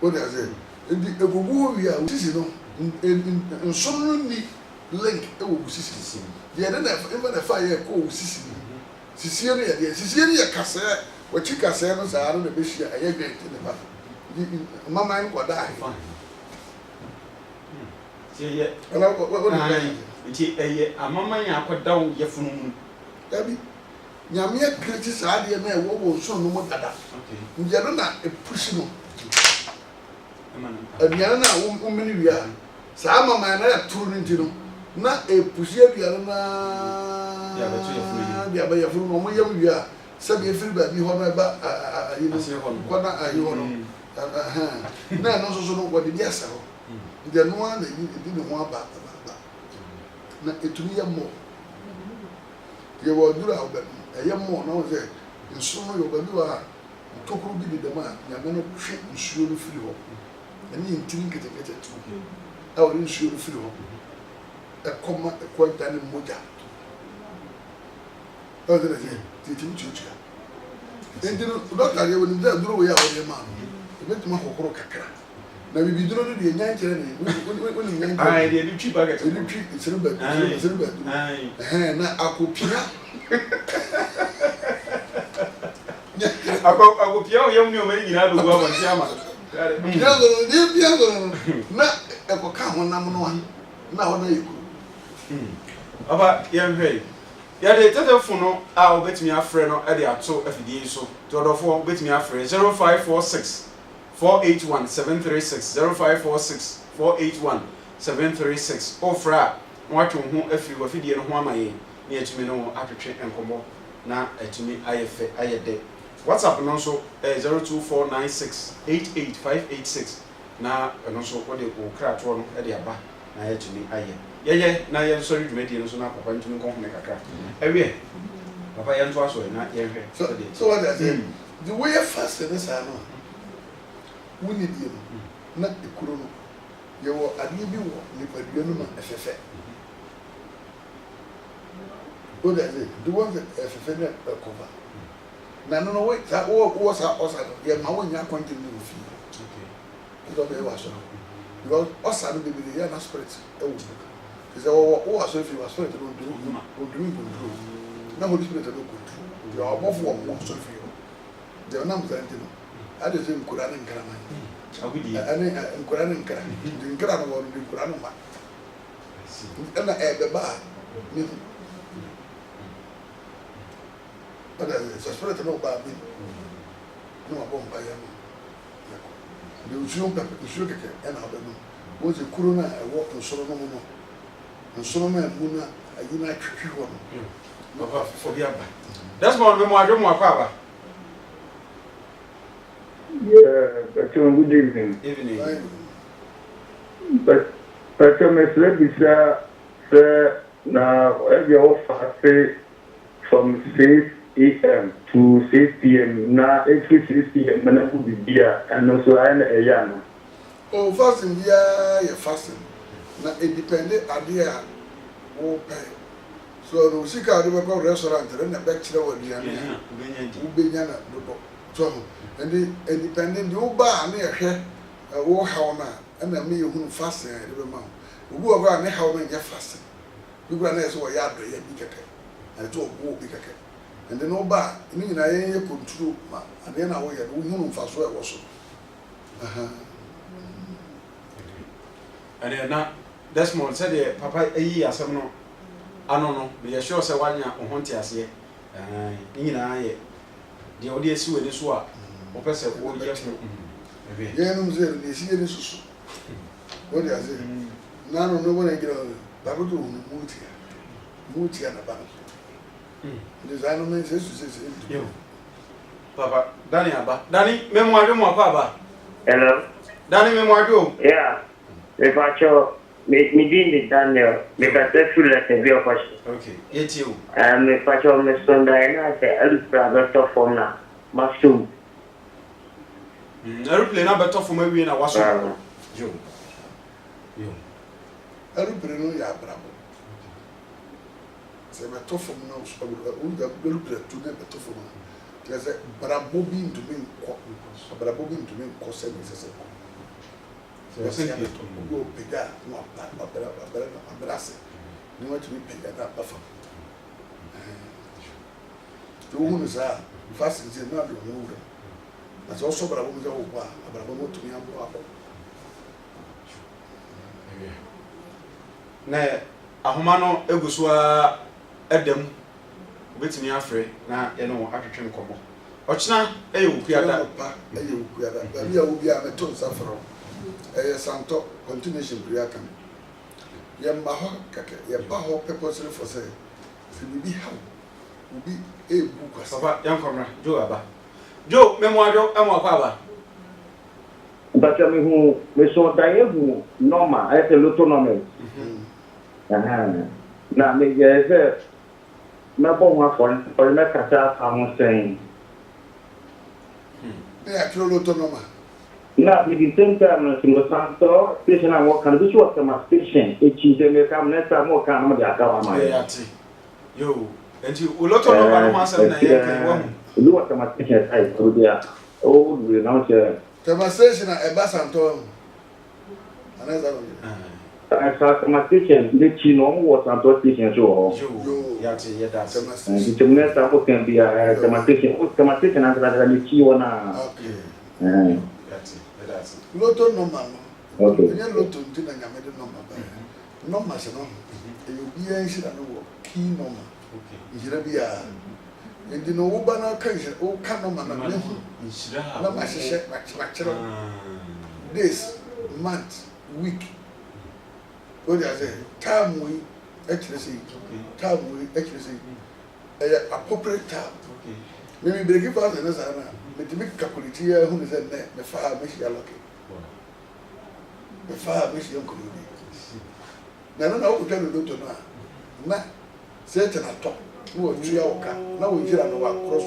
o de aze ndi egugu wi a osisi no nso no ni link e wo osisi de na even na fa ye ko osisi sisie no ye kase wachi kase no sa no be hia aye great ne ba mama en kwada ha ye ala wo nti eye amama ya akwada wo ye funu mu dabi nyame akreti sa de na e wo so no mo dada nje no na e push no aduane na wo mini wia sa mama na ya turu nti no na e push aduane na dia ba ya funu no mo yam wia sabi e firi ba bi ho na ba ayi no ko na ayi ho no na no so no ko de dia sa ho nje no na di ne ho aba na etumi ya mo ye wo dura oba ya mo na o se nso no yo ba bi wa tokuru bi de ma ya me no hwe nsuo no firi ho ani ntini kete tu a o nsuo no firi ho e koma e ko dane moja o de se ti ti chuchuka endino doctor ye woni da duro wo ya o ye ma no e betuma kokoro kakra na bibi duro no de nyan kire ne woni nyan kire ai de twi bucket de twi sirba na akopia akopia o yam ni o mari nyina do gwa ma siama Piano, na eko ka honam no a na ho na yiku aba yemhwe ya de tetefo no a obetimi afre no e de ato afidie so todofo obetimi afre 0546 481 736 0546 481 736 ofra watwe ho afiri wafidie no ho amaye na etumi no atwetwe enkomo na etumi ayefe ayede WhatsApp no so 02496885886 na no so wo de ko krato no e de aba na etumi aye yeye na ye sorry dwumadi no so na papa ntumi ko ho ne kakra ewie papa ye nto aso na ye hwe so what I say the way you fast this ano we need you na ekuro no ye wo ade bi wo ni padua no na efefe o da say the one that efefe na cover na no wait that wo sa osa ye ma wo nya kwante ni wo fi okay do be wa so because osa no be be ya na spirit e wo is wo aso fi wa spirit no do na holy spirit no go do your above wo so fi yo de na mo zante no ade se nkura ne nkara man agudi ane nkura ne nkara nkara no wo nkura no ma na e be ba ni ada se spirit no ba bi no ma bom ba ya no de usuo keke e na ba no wo se kuro na e wo nsoro no no nsoro ma mu na ayi na twetwe ho no papa obi aba that's more me mo adwo mo akwa aba. Yeah, good evening. Evening. But Mr. Bisa now every offer say from 6 a.m. to 6 p.m. Now 6 p.m. and that would be beer and also I am a oh fasting yeah fasting na it depend idea wo pay so no sika do be ko restaurant re na be kire wo duane wo benya na do so and independent wo ba na ehwe wo hawo na na me yehunu fast e be ma ogu ogo na hawo na ye fast bi gura na so wo ya do ye bi keke and to wo bi keke and then wo ba ni nyina ye control ma ade na wo ye wo hunu faso e wo so and na Desmond said the papa eyi asem no ano no be sure say wanya ohonte ase ni nyina ye de odi esi we ni so a wo pese wo ye ye no mze ni esi ni susu wo de ase na no no wona gira ba ko do muti na ba de zanu men se su se yo papa Dani aba Dani memo ado mo apa aba hello Dani memo ado yeah me facho me din Daniel me ka te fule te bio facho okay yeti o me facho me sonda ina se alpra beto forna masum aeroplane na beto forma wi na waso yo aeroplane no ya brabo se beto forma no so da aeroplane tu ne beto forma se brabo bi ndumi ko brabo bi ndumi ko se me se so se ya to go pega no abrase ni wa tu pega da bafa to hu sa fast je na do no wo na so so brabo mi wo kwa brabo mo tu mi abo abo na ahoma no eguso a edem obetimi afre na ye no atwetwe nkomo ochina eye okuada pa eye okuada ba bia wo bia me to safro eye santo continuation prayer kan ye mba ho kake ye ba ho purposely for say se bibi ha obi ebu kwasa papa yankomra jo aba jo memoado amwa aba but me so daye hu normal ete l'autonomie na me ye se me bon wa for me kata am saying ya kilo l'autonoma na me di temper no singo santo station am work kan bi so ma station e chi de me kam na sa mo kan ma dia ka wa ma yo enti l'autonoma no ma sa na ye kan wa lu wa ma station ai ko dia o du na che demonstration e ba santo another ma station de chi no wo santo station so yo ya ti ye da se di temne sa mo kan bia ma station na da ni chi wona okay loto normal no okay ni loto ntina nyame de normal ba normal se no e yo bia nshira no wo key normal okay nshira bia ndi no wo ba na kan nshira o kan normal na me nshira na ma hye ma kire days month week o dia say time we actually say time we actually say appropriate time okay me break fast na sa na me timi calculate ya hu ne say me fa me hia loke me fa me hia nkuru bi na o kutwa no to na se tena to wo tuya oka na wo hira no wa cross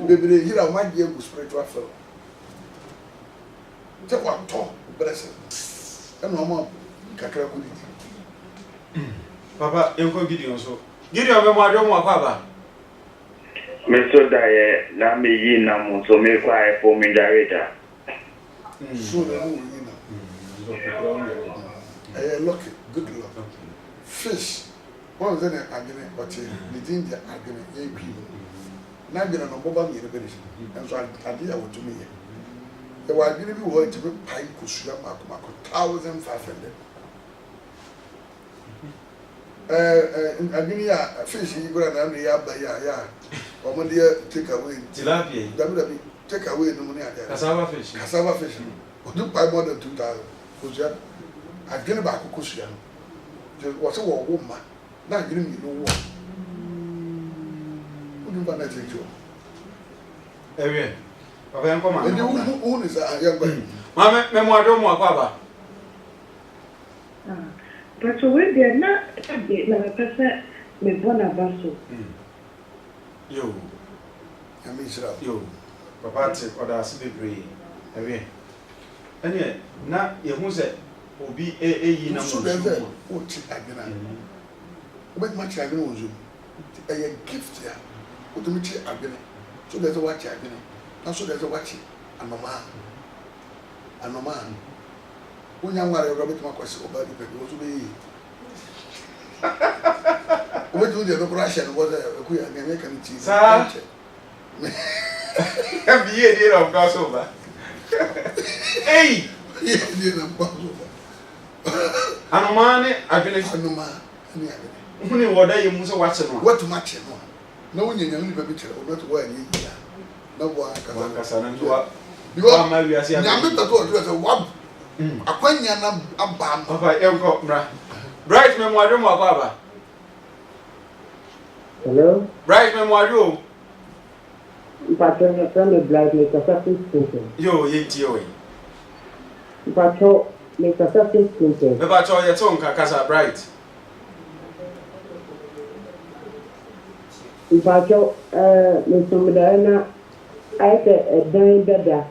bebre hira ma je go spiritual feel te kwa to blessing eno ma kakra ku di papa enko Gideon so Gideon me mo adwo mo akwa me so daye na me yi na mo so me kwa e for me jareta so na wo yi na luck good luck fish one of them agene but the thing they agene e bi na agene no boba mi ebe ni and so ade ya wotu mi ye e wa agene bi wo tibe pai kusua mako 1500 agene ya fish yi gura na ya ba ya o mo dey take away tilapia dabi take away no mo ni ade cassava fish o do pai more than 2000 kusua agene ba kusua no wo se wo ma na agene mi no wo unu ba na tejo ewe papa yanko ma ndi unu sa ya gba ma me mo adwo mo akwa ba but we dey na pese me bona baso yo ami sira yo papa te oda asibebre ewe na ye hu se obi eyi na mo so dey there o ti agena But much I know you. A gift there. What do you mean? I've been so there's a watch I've been. Now so there's a watch. I'm a man. I'm a man. When you are Robert Marcus about the people to be. What do the Russian was a queer American cheese? Be a deal of crossover. Hey! Anomane, I believe no man. Only what I use watching. What to match it? No one in your little picture or not where you are. No one can you are my reason. I'm not told you a wab. A quenya a bam. Papa, Bright memoir, Baba. Hello? Bright memoir, Patrol from the black make a surface printing. yo, ye. Patrol make a surface printing. The battle your tongue, Casa Bright. Patrol, Miss Mudana, I said a dime dada.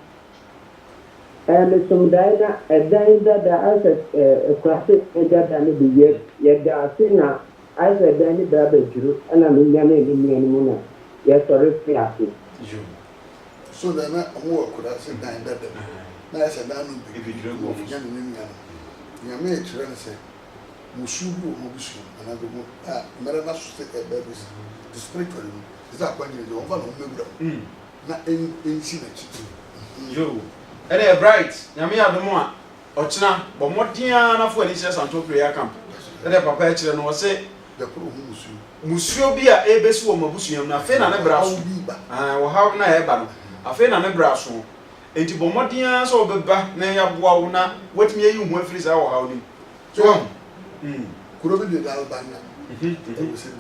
Miss Mudana, a dime dada, I said a classic dada and the year, yet there are sinner. I said, Danny Brother Drew, and I'm in Yanni. Yes, sorry, plastic. So then I work with us and dine better. Now I said, if you drink of young you may try to say, Musubu, Musu, and I go, Marana State at Babies, the spiritual is that when you don't know, not in Sinach. You, and a bright, Yamia the Moa, Ochna, but what Diana for instance on top prayer camp. And a perpetual no say, the poor Musio be a best woman, Busium, na Fena Nebrasso. I will have na Eban, a Fena Nebrasso. And to Bomodians or the back, Naya Buana, what may you want freeze our howling? So, could be the Albana.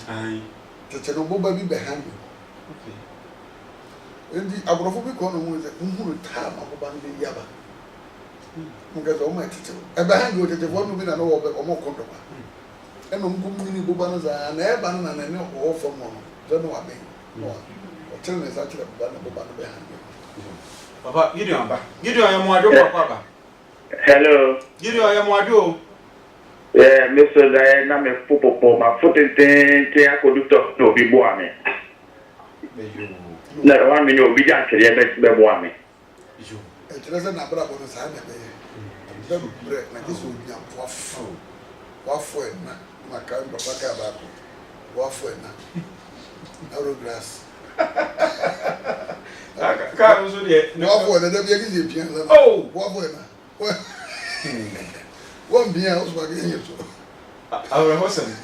Aye, the Chernobyl baby behind you. And the agrophobic corner was a time of Bandi Yaba. Because all my teacher, a behind you, the one who been an over or more control. And I'm coming Bubanas and Eban and I know all from one. Don't know what I mean. No, tell me actually about Bubana behind you. Papa, Gideon, I am Wado, Papa. Hello. Gideon, I am Wado. Mr. Diana, me popo, my foot in ten, conductor, no, be boame. No, 1 minute, be done, be boame. It doesn't have a sign. Like this would be a waffle, my kind of back waffle, hourglass. Carlos, Waffle, the WG, oh, waffle. One beer was working you. our husband.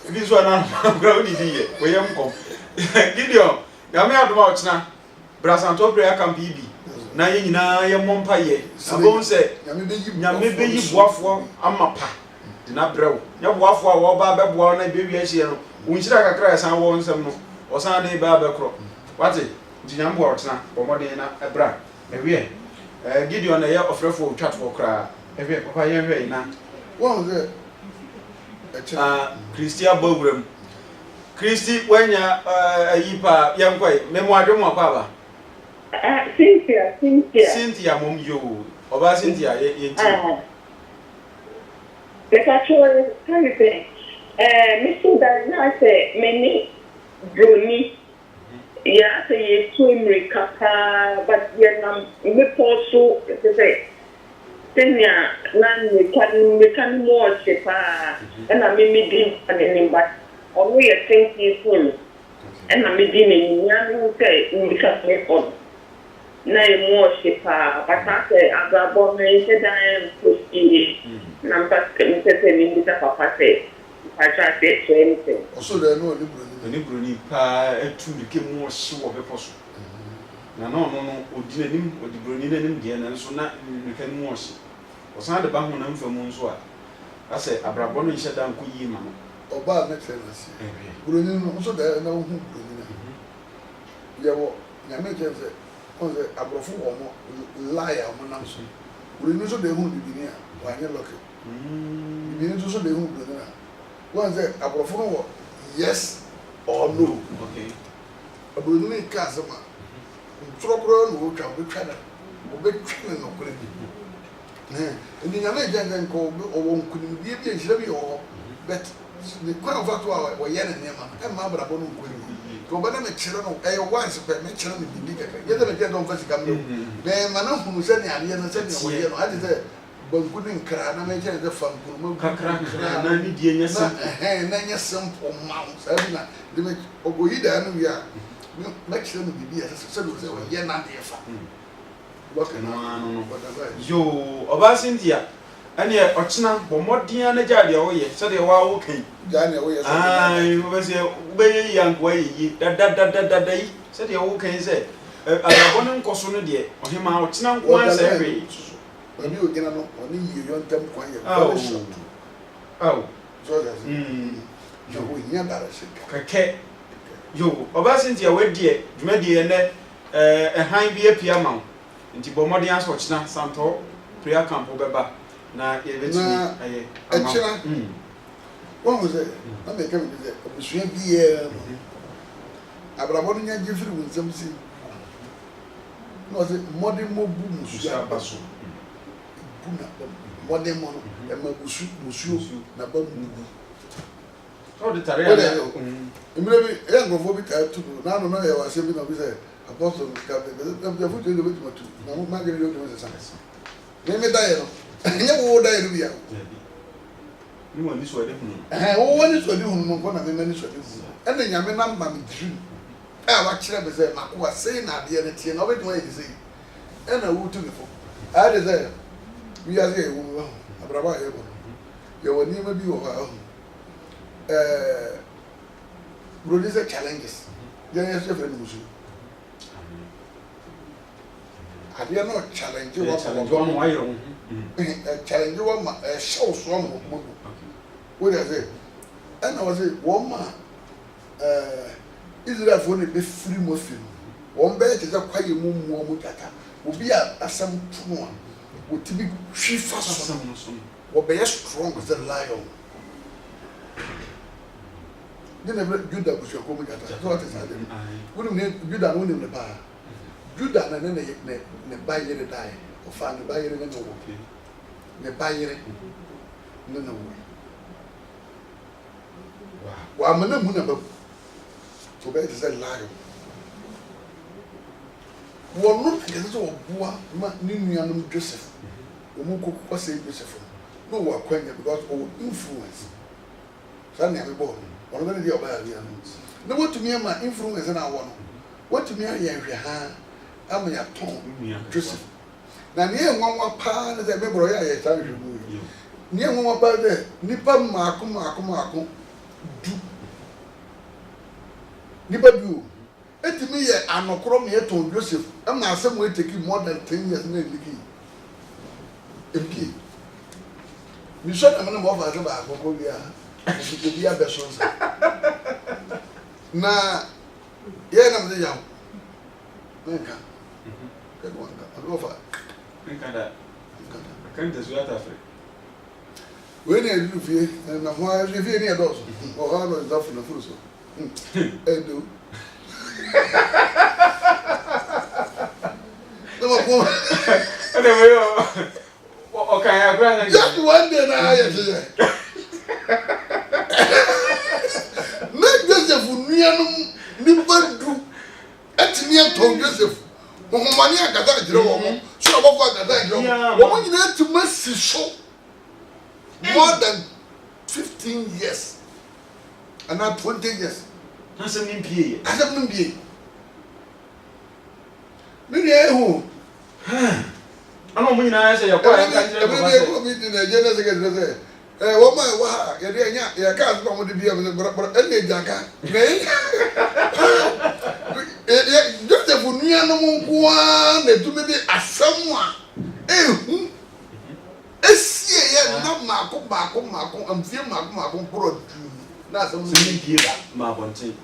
This one, I'm grown idiot. We am come. Gideon, Yamia about now. Brasanto prayer can be. Na ye nyina ye mompa ye abon se nyame be yi boafo amapa de na brew nya boafo a wo ba be boa na be wi ahie no unhira kakra san wo nsem no osan de ba be kro wate di nyam bo otena bomoden na ebra ewie Gideon na ye ofrefo twatfo kra ewie papa ye hwe na one the Christian Bogrum Christy wenya ayipa yankoi memo adwom akwa ba Cynthia mom yo oba Cynthia ye But actually, everything. Mr. Dana say many Bruni. Yeah, say you to America, but you're me also say. Senior, nan we can more cheaper, and I may be doing but only a thing is full. And I may be in young say because me on. Na more cheaper, but I say I got born in the time to see. Number in the papa say, I try to say anything. Also, there are no Bruni pa to become more sure of a possible. No, Odinanim, or the Bruninim, and so not you can wash. Was not the Bamunam for Monsua. I say, Abrabon and shut down Kuyima. or bad excellence. Brunin also there no who Brunin. There were Yamajan said, on the Abrafu or liar on Nanson. Brunin also the who be near, why you're lucky. You need also the who Brunin. One said Abrafu, yes or no. Okay. A Brunin Casama. Trocron will come with China. Or big training of Brunin. And the Yamajan called or one couldn't be a shabby or bet the quite of what were yen and Yama, and my brother won't go. Go by them a children, a once, but my children be bigger. Yet I get on first come. Then my uncle who said, I didn't say, I did say, but couldn't cry, and I made the fun. And I need you, yes, and then your simple mounts. I mean, they make Ogoida, and we are. Make sure to be as a son of the yen and the fun. Yo, about Cynthia. And yet, Ochina, but more dear and a jaddy away, so they were okay. Johnny, away, I was a very young way, that day, said the old can say. I want to cause on dear, or him out now once every. When you get on you want them quiet. Oh, so that's you will never say. Yo, about Cynthia, wait, dear, you may be a high beer piano. Into Bomodians watch now, Santo, prayer camp over. Na eventually what was it? I may come to that. I was sure be here. Abraham Jeffrey with some see. Was it modern mobu Basso? Modern mono, and Mabusu, Nabamu. Oh, the Tarrier. Maybe young of what I to do. Now, no, I was saving of his apostle. The foot in the winter too. Now, Margaret was a science. Maybe die. You die to be out. You want this way? Oh, what is what you want to manage? And then I'm a number of dream. I actually said, I was saying, I'll be at the end of it. Way to say, and I would do before. I desire. We are there. Abraham, you will never be over. Producer challenges. Yes, your friend Musu. I dare not challenge you. Challenge you on my show some of what I say. And I was a woman. Israel for the free Muslim. One bed is a quiet moon mutata. Will be a some one. Would be chief fast or be as strong as a lion. Then I read Judah was your comic at the wouldn't need Judah winning the bar. Judah and then they buy it die or find the buyer in the okay. They buy it. No way. Wow, I'm a so bad is a lion. One look at this old boy, Ninian Joseph. Umuko was a Joseph. No one quench because of influence. Sunday, I'm born. One of the other. No, what to me, my influence and I want. What to me, I am. I'm a Tom Joseph. Now, near one part of the memory I tell you. Near one about the Nippon Marco. Nipa do. Eti me ye anokro me to Joseph. Am na asem we take more than 10 years na ligi. MP. Mi so na me mo fa se ba akoko bia. Bi bia be so nsa. Na ye na me yawo. Nka. Ka go nka. Go fa. Nka da. Kan da zuwa ta Africa. We na du fie na ho a fie ni e do so. O ha no da fu na fu so. Edu. Okay, just one day now, I say. Make Joseph Nianum Nibandu. At me and told Joseph. Momania Gada Jerome. So about Gada Jerome. Woman, you need to mercy show more than 15 years. And not 20 years. That's an MP. As a MP. Maybe I who. I don't mean I say you're quite a meeting a generous against the woman. Wow, you can't come to be able to any jacka. Joseph Uniano one, they do me as someone. Eh, eh, not Marco, and fear Marco, brought you. That's something here, Marbonte.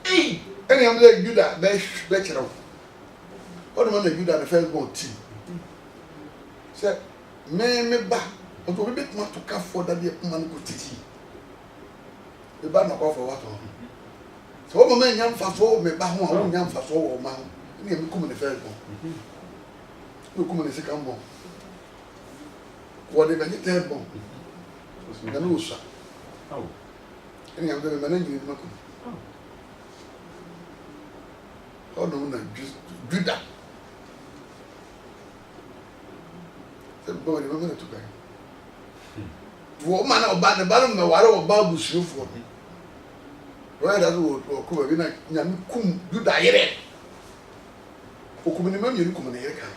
Hey, any I'm like you that better. What do you do that the first born tea? Say, me back, but we bit not to come for that man go tea. The band of offer water. So, all men young for so, me back home, young for so, or man, and you come in the first born. You come in the second born. What if I get third born? na no so eni am de me na nyini mako no na Juda se bo ni me na tuka wo ma na oba ne ba no me ware oba busuofo Why does it come in a kum do dire? Okumini mam yiri kumini yiri kan.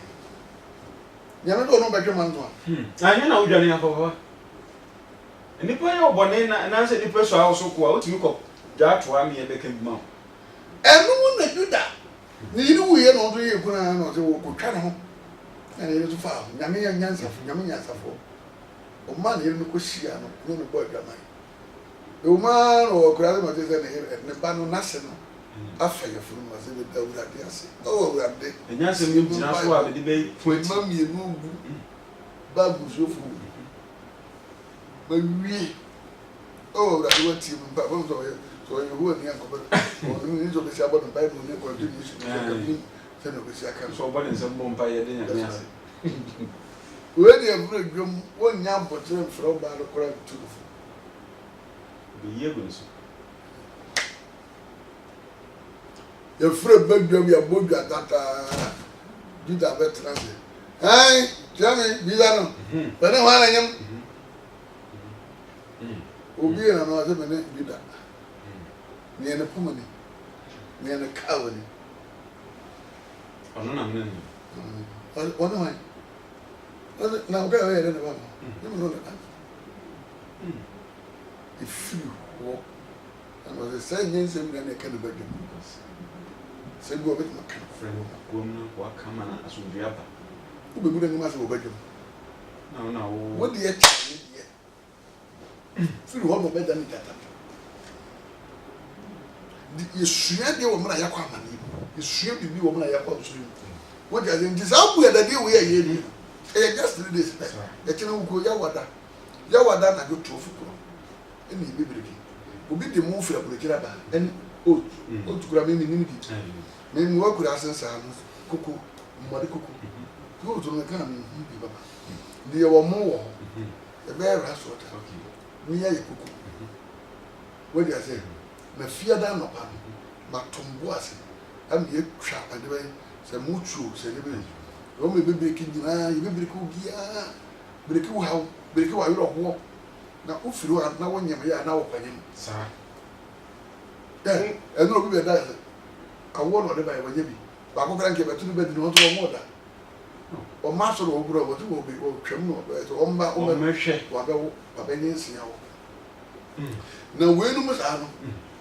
Nyame do no betwe man to a. Anya na udwane afofo. Nipa ye obone na se nipa so a so ko a otimi ko ja to am ye beka bi ma. Enu na Juda. Ni yiri wuye no do ye kuna na so wo ko twa ne ho. Na yiri to fa. Nyame ya nyansafo, nyame nyansafo. O man yiri no ko hia no, no boy dwaman. O man o kura ma te se ne ba no na se no. Afa ya furu ma se be da urade ase. O urade. Enya se mi gyina so a be de be ma mi enu ogu. Ba bu so fu. Ba wi. O urade wa ti mu ba bo so ye. So you who ni anko ba. O ni so be se abo no Bible ni continuation. Se no be se aka. So bo den se bo mpa ye de nya ase. We dey every drum won nya botre from ba no kora tu. Be ye go so. Your friend bedroom your bodu atata Juda veterans. Hey, tell me, Bizano. But no one I am. Obi na no ase me Juda. Near the Pumani. Near the Cowley. Ono na me. What am I? Now go ahead and about. You know that. If you walk and was the same name same than a kind of bedroom. Say go bit my friend go no wa kama na asundua ba. Who be good animals go bedroom. No. What the heck? Feel what no better than that. The sua de wo mra yakwa amani. The sua bibi wo mra yakwa usuru. What they are in this how we are the day we are here. Eh just 3 days. E kina wo ya wada. Ya wada na go trofu ko. Eni bibiriki. Obi de mo fira burikira ba. En o tukura me ni di. Me mu akura asensa no koko mmade koko. Ko to no kan bi baba. De wo mo wo. E be ra so ta. Ni ya koko. What they are saying. Na fia da no pa. Ma tombo ase. Am ye twa ade be se muchu se de be. O me bebe ki nyina, ye bebe ko gia. Breki wo hawo, breki wo ayro ho. Na ofiri wa na wo nyem ya na wo kwanyem. Sa. Eno obi be da. Awo no de ba ye wanye bi. Ba ko kran ke betu be di no to mo da. O ma so ro bro, but wo be o twam no. So o mba o mehwe wa be wo, ba be nyensia wo. Na we no mo sa no.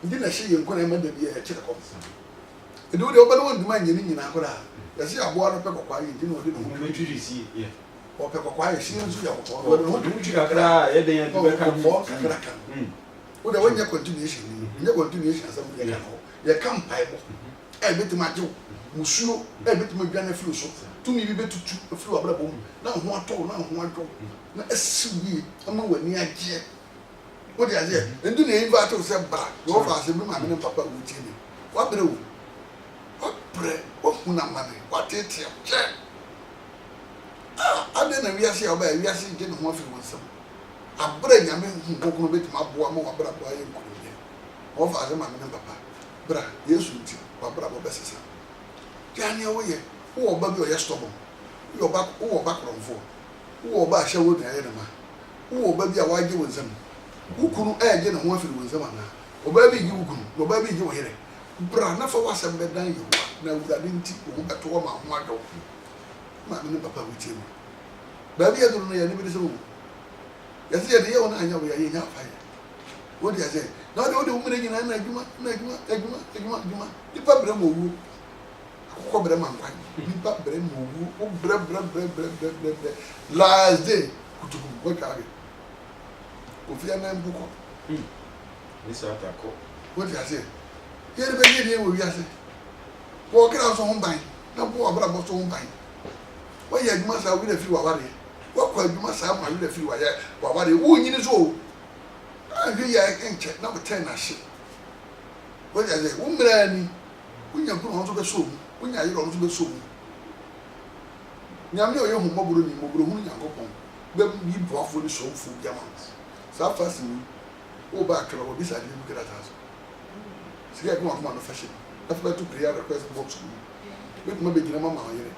Ndi na hye ye nkona ma da bi e kire ko. Edu de oba no won duma nyeni nyina akora. Yesi aboa no pe kokwa ye ndi no de no mo twiri si ye. O pe kokwa ye shi nso ya kokwa. Wo no twiri kakra ye den ya be ka mo kakra kan. Wo de wanya continuation ni. Nya continuation asam ye kan ho. Ye kan pai bo. E betima je musuo e betima dwane firi so. Tumi bi betutu firi wa brabo na ho ato na ho adwo. Na asiwi ama wani agye. Wo de aze ndu na yin va to se bra. Wo fa se bi ma me papa wo ti ni. Wa bre wo. Wa bre wo huna mane. Wa tete che. Ade na wiase ya ba wiase je no ho afiri wonsam. Abre nyame hu kokoro betima aboa ma wa bra boa ye nkurunye. Wo fa se ma me papa. Bra Yesu ti wa bra bo besesa. Tiani wo ye. Wo ba bi o ye stop. Wo ba kromfo. Wo ba hye wo na ye na ma. Wo ba bi a wa je wonsam. Ukunu eje na ho afiri wonsam ana. O ba bi gi ukunu, o ba bi gi wo here. Bra na fa wasem be dan ye na wurade nti wo beto wo ma ho ado. Ma me papa wo ti mi. Ba bi eduru no ye ni bi se wo. Ya se ye de ye wona anya wo ya ye nya fa ye. Wo de ase. Na de wo de wo mre nyina na adwuma. Ipa bre mo wu. Akoko bre man kwan. Ipa bre mo wu. O bre. Last day kutubu wo kabe. Ofia na mbuko. Ni sa ta ko. Wo de ase. Ye de be ye de wo wi ase. Wo kra so ho ban. Na bo abra bo so ho ban. Wo ye adwuma sa wi na fi wa ware. Wo kwa adwuma sa ma wi na fi wa ye wa ware. Wo nyini so. Ahwe ya enche na bo ten na hye. Wo de ase wo mra ni. Unya ku no so be so mu. Unya yiro no so be so mu. Nyame o ye hu moburo ni moburo hu nyankopon. Be yi boafo ni so fu jama. saa fast ni wo ba akra wo bisa de mu kra ta so sika ko ma no fashion afa to prayer request box ni be ma be gina mama yere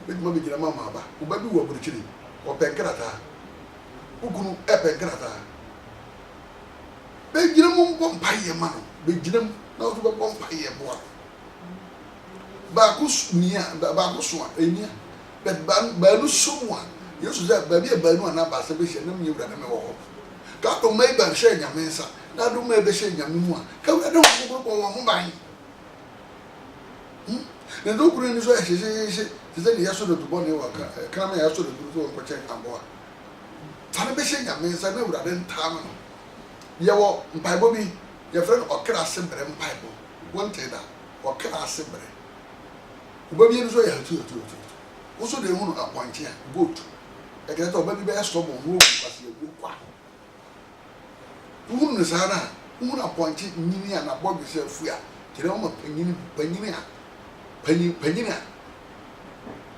be ma be gina mama ba wo ba bi wo burkiri wo penkrata wo kunu e penkrata be gina mo bompa ye ma no be gina na wo be bompa ye boa ba ko nia ba ko so enia be ba no so mo yesu za ba bi e ba no na ba se be hye na me wura na me wo ho ka to mai ba hye nyame nsa na do mai be hye nyame mu a ka wura de ho ko ban ne do kure ni so hye se ne yaso do bo ne wa ka ma yaso do so ko chen ambo a fa ne be hye nyame nsa na wura de nta no ye wo mpaibo bi ye friend okra sembre mpaibo wonte da okra sembre ubabi ni so ya tu wo so de hu no appointia goat e kete obabi be stop on wo kwase egu kwa hu no sana hu na appointi nyini na bobi se afua kire o ma panyini a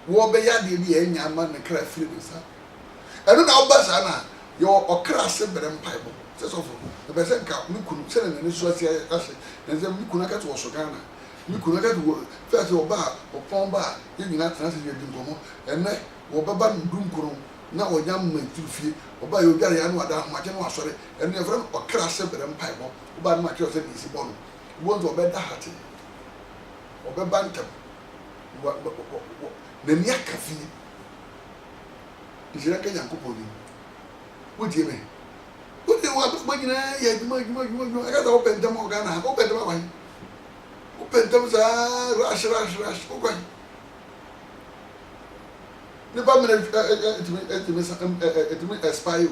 wo be ya de bi enya ma ne kra firi de sa eno na oba sana yo okra sembre mpaibo se so fo e be se nka mi kunu se na ne so asia ase ne se mi kunu aka to so Ghana mi kunu aka to first oba opon ba ye nyina transit ye bi ngomo enne wo baba ndum kunu na wo nyam ma tirfie oba ye ogare ya no ada ma je no asore enne efre okra sembre mpaibo oba ma kire se bi si bono wo nzo be da hate obe bantam na ni akafi njira ka Yankopon ni wo die me wo de wa ba nyina ya juma aka da open tam o Ghana open tam awan open tam za rush o kwan ne ba me etimi expire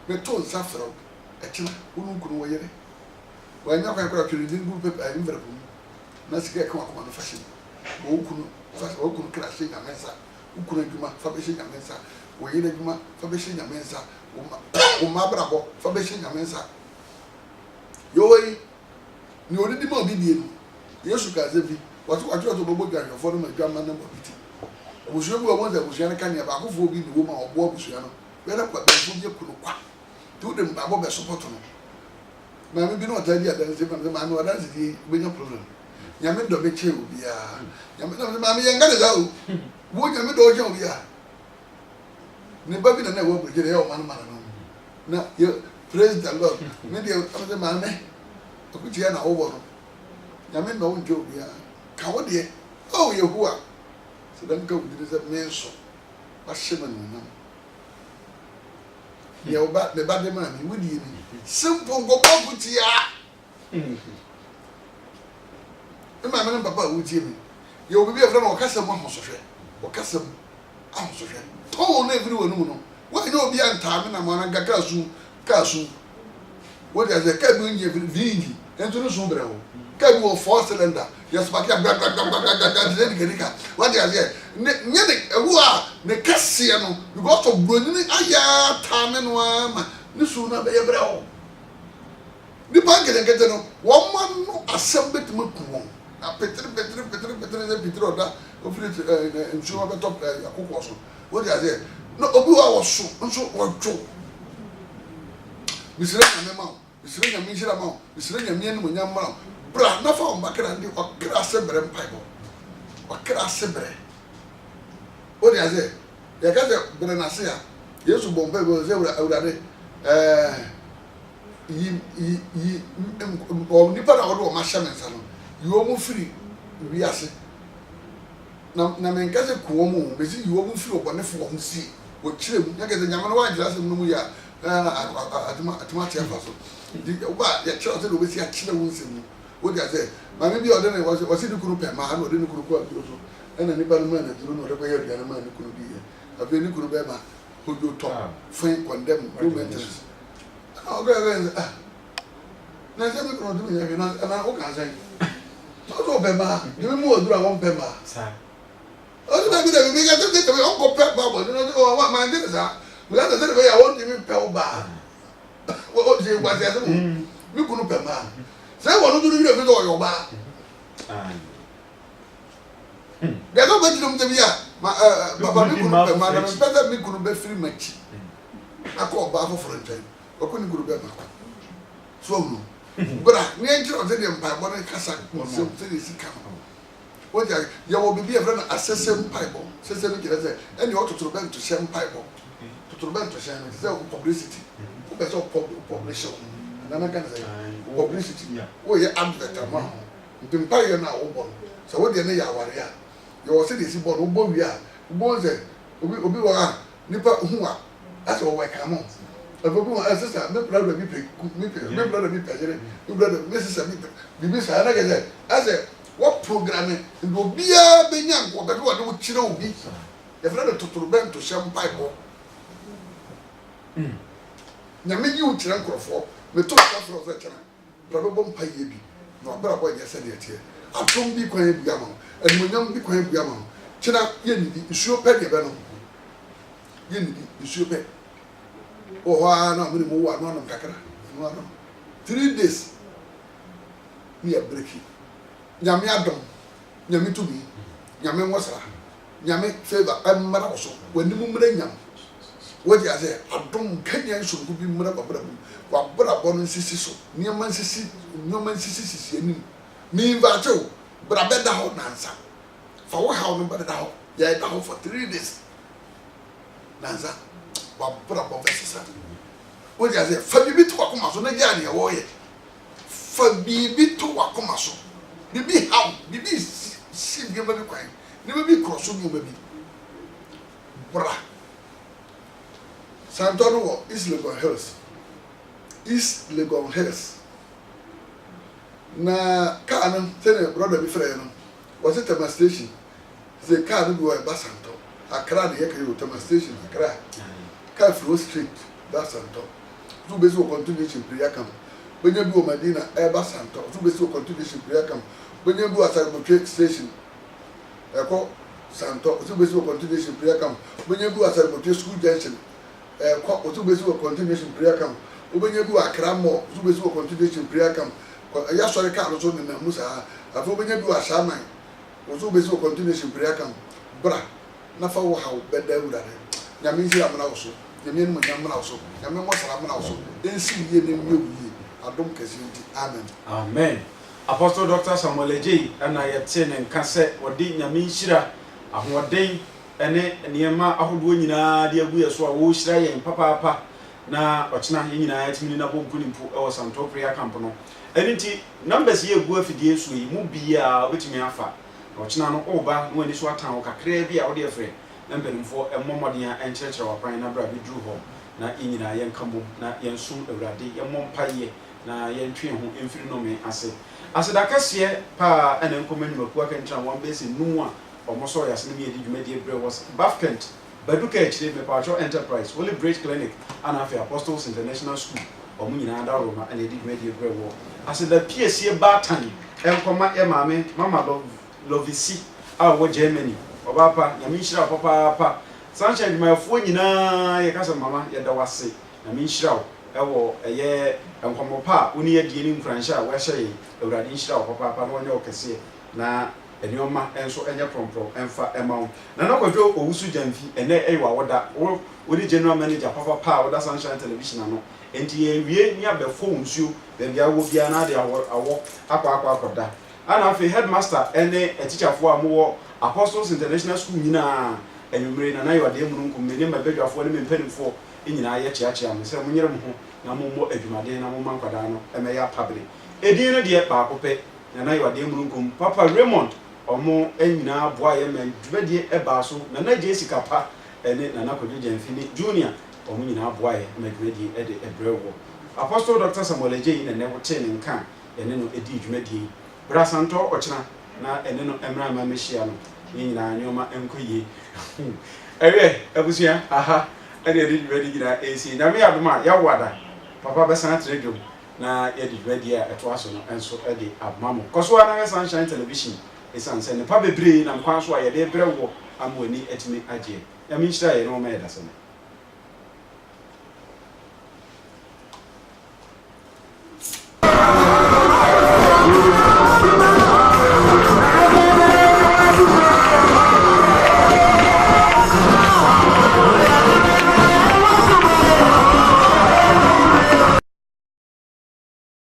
me to safro etina unu kunu wo yere wa nya kwa kwa kiri din bu pepe ayi mvera bu na sika ka kwa no fashion wo kunu crash ya mensa ukunu adwuma fa be hye nyamensa wo yere adwuma fa be hye nyamensa wo ma brabo fa be hye nyamensa yo yi ni odi di ma obi die no yesu ka ze bi watu to bobo gari ofo no ma adwuma na bobiti obusuo bu obo ze obusuo na kan ya ba akofo obi ni wo ma obo obusuo no we na kwa be fu bi kunu kwa tu de mbabo be support no na me bi no ta dia dan se ma no dan se di be nya problem nyame do be che obi a nyame na ma me yanga de za o wo nyame do je obi a ne ba bi na wo burje ya o man man no na you praise the Lord me de am ma me ku ti na wo bo no nyame no nje obi a ka wo de o Yehowa se dan ka wudi ze me so ba shema no na ya oba me ba de ma mi wudi ni simple go ba ku ti a ma me papa wudi mi ye obi bi e fra na o kasa mo ahosohwe o kasa ahosohwe to na every one no wa ni obi anta me na mo na gaka su ka su wo de ze ka bi nje vingi ento no so bre ho ka bi wo 4 cylinder yes ba ka ga de genika wa de ze nye ne ewu a ne kase no because of broni aya ta me no ama ne su na be ye bre ho ni pa ngede no wo man no asem betima ku won a petre ze oda ofiri nsuo be top akoko so wo de ze no obi wa wo so nso wo dwo misire na me ma misire na me njira ma misire na me enu nyam ma bra na fa o makra ndi o kra sebre mpaibo o kra sebre wo de ze ya ka ze bere na se ya yesu bombe bo ze awurade yi o nipa na odo o ma shamensa no yo mu firi wiase na me nkaze kuo mu be si yo mu firi obone fo ho si o kire mu ya keze nyama no wa jira se mu mu ya atuma tia fa so di ba ya kire se do be si a kire wo nse mu o dia se ma me bi o de ne wo si di kunu pe ma na o de ni kunu ko akiro so ena ni ba no ma na duro no de ko ya dia na ma ni kunu bi ya abi ni kunu be ma ho do to fine condemn no maintenance o ga na se mi kunu do ya na o ka sai o be ma ni mu odura won pe ma sa o ti na bi de mi ga te o ko pe ba bo no o wa ma ndi sa mi ga te be ya won ti mi pe o ba o je wa se mi kunu pe ma se wo no duru bi de fi do yo ba ga do be ti dum te bi ya ma baba mi kunu pe ma na pe mi kunu be free match akọ ba fo front time okoni guru be ma so no bra ni enje o de mpaebɔ ne kasa nsɛm sɛ de sika o ja ya wo bibi e fra na asese mpaebɔ sese no kire sɛ ɛne o totoro bɛn to hyɛ mpaebɔ totoro bɛn to hyɛ no sɛ publicity o bɛ sɛ publication na na kan sɛ publicity o yɛ advert ama mpaebɔ na o bɔ sɛ wo de ne ya aware a ya wo sɛ de si bɔ no bɔ wi a bɔ sɛ obi wɔ a nipa hu a asɛ wo wɛ kamo afogu ma sister me brother bi pe me brother bi pe yere me brother me sister bi bi sa na gese asɛ what programming ndo bia be nya nko be wo de wo kyerɛ obi ya fra de totoro bɛn to hyɛ mpaebɔ nyame yi wo kyerɛ nkorɔfo me to ka fra sɛ kyerɛ bra bɛ bɔ mpaeɛ bi na bra bɔ yɛ sɛ de tie atom bi kwan bi ama animonyam bi kwan bi ama kyerɛ yɛ ni bi nsuo pɛ de bɛ no yɛ ni bi nsuo pɛ oh na mo ni mo wa no kakra no no 3 days we are breaking nyame adom nyame to bi nyame nwosra nyame favor amara so wani mu mra nyam wodi ase adom kanya nso bi mra babra bu wa bra bo no sisi so nyama sisi anim mi invite bra beda ho nansa fa wo ha no beda ho ya da ho for 3 days nansa wa bra bo vesisa o dia se fa bibi to akoma so na dia ne wo ye fa bibi to akoma so bibi how bibi si bi ma bi kwan ni bibi cross so bi ma bi bra Santoro wo East Legon Hills na car no tene brother bi frɛ no was it a station the car no go ba Santo Accra na yɛ kɛ o station Accra car flow street that Santo so besi o continuation prayer camp benya bi o Madina ba Santo so besi o continuation prayer camp benya bi o Asarabotwe station ɛkɔ Santo so besi o continuation prayer camp benya bi o Asarabotwe school junction ɛkɔ so besi o continuation prayer camp benya bi o Accra mall so besi o continuation prayer camp ya sɔre car so na musa afɔ benya bi o Ashaman so besi o continuation prayer camp bra na fa wo ha bɛda wurade nyame nsi amana wo so nyame no nyamana wo so nyame mo sara amana wo so ensi yie ne mi owie adom kɛse nti amen amen Apostle Dr. Samuel Ejei ana yɛte ne nka sɛ wɔde nyame nhyira ahoɔden ɛne nneɛma ahodoɔ nyinaa de agu yɛ so a wɔhyira yɛn papaapa na ɔkyena yɛn nyinaa yɛtumi na bɔ mpunimpu ɛwɔ Santo Prayer Camp no ɛne nti numbers yɛ agu afidie so yi mu bia wobɛtumi afa ɔkyena no ɔba no ani so atan wo kakra bi a wode afrɛ na mpanimfoɔ ɛmmɔmmɔden a ɛnkyerɛkyerɛ wapran na bra bɛduru hɔ na yɛn nyinaa yɛnka mbom na yɛnsom Awurade yɛmmɔ mpayɛ na yɛntwe ho mfiri nome ase aseda kɛseɛ paa ɛna nkɔma nnwumakuo akɛnkyerɛ wɔn bɛsɛ num a ɔmo sɔ yɛase no yɛdi dwumadie brɛ wɔ Bafkent Baduka akyire Mepatro Enterprise Holy Bridge Clinic ana afei Apostles International School ɔmo nyinaa da Roma ɛna yɛdi dwumadie brɛ wɔ aseda piesie baatan ɛnkɔma yɛ maame Mama Lovisi a wɔ Germany ɔbaapa nyame nhyira wo papaapa Sunshine dwumayɛfoɔ nyinaa yɛkasa mama yɛda wase nyame nhyira wo ɛwɔ ɛyɛ nkɔmmɔ pa a woni yɛdie ne nkuranhyɛ a wɔahyɛ yɛ Awurade nhyira wo papaapa na wɔnyɛ wo kɛseɛ na ɛnneɔma ɛnso ɛnyɛ prɔmprɔm ɛmfa ɛma wo na nakɔdwo owusu gyamfi ɛnɛ ɛyɛ wawoda wode general manager papaapa a woda Sunshine television ano enti yɛwie ne abɛfo nsuo baabi a wɔ biara na ade awɔ akɔda ana afei headmaster ɛne teacherfoɔ a mowɔ Apostles International School nyinaa anwumere na yɛ ɔde mu nkum ne mabadwafoɔ ne mpanimfoɔ nyinaa yɛ kyeakyea mo sɛ monyere mo ho na mommɔ adwumaden na momma nkwadaa no ɛmɛyɛ apabere edin no deɛ baako pɛ na yɛ ɔde mu nkum Papa Raymond ɔmo nyinaa boa yɛ ma dwumadie ɛbaa so na Jessica pa ɛne na Kodwo Gyamfi Junior ɔmo nyinaa boa yɛ ma dwumadie ɛde ɛbrɛ wɔ Apostle Dr. Samuel Ejei na wote ne nka ɛne no ɛdi dwumadie bra Santo ɔkyena na ɛne no ɛmra ma mehyia no yɛn nyinaa nneɔma ɛnkɔ yie ɛwɛ abusua aha ɛne yɛde dwumadie nyinaa ɛsi na me adom a yɛwada papa bɛsan atrɛ dwom na yɛde dwumadie a ɛtoa so no ɛnso ɛde abma mo kɔ so a na Sunshine television ɛsiane sɛ nnipa bebree nam kwan so a yɛde brɛ wɔ ama w'ani atumi agyeɛ nyame nhyira yɛ na ɔma yɛda sɛ no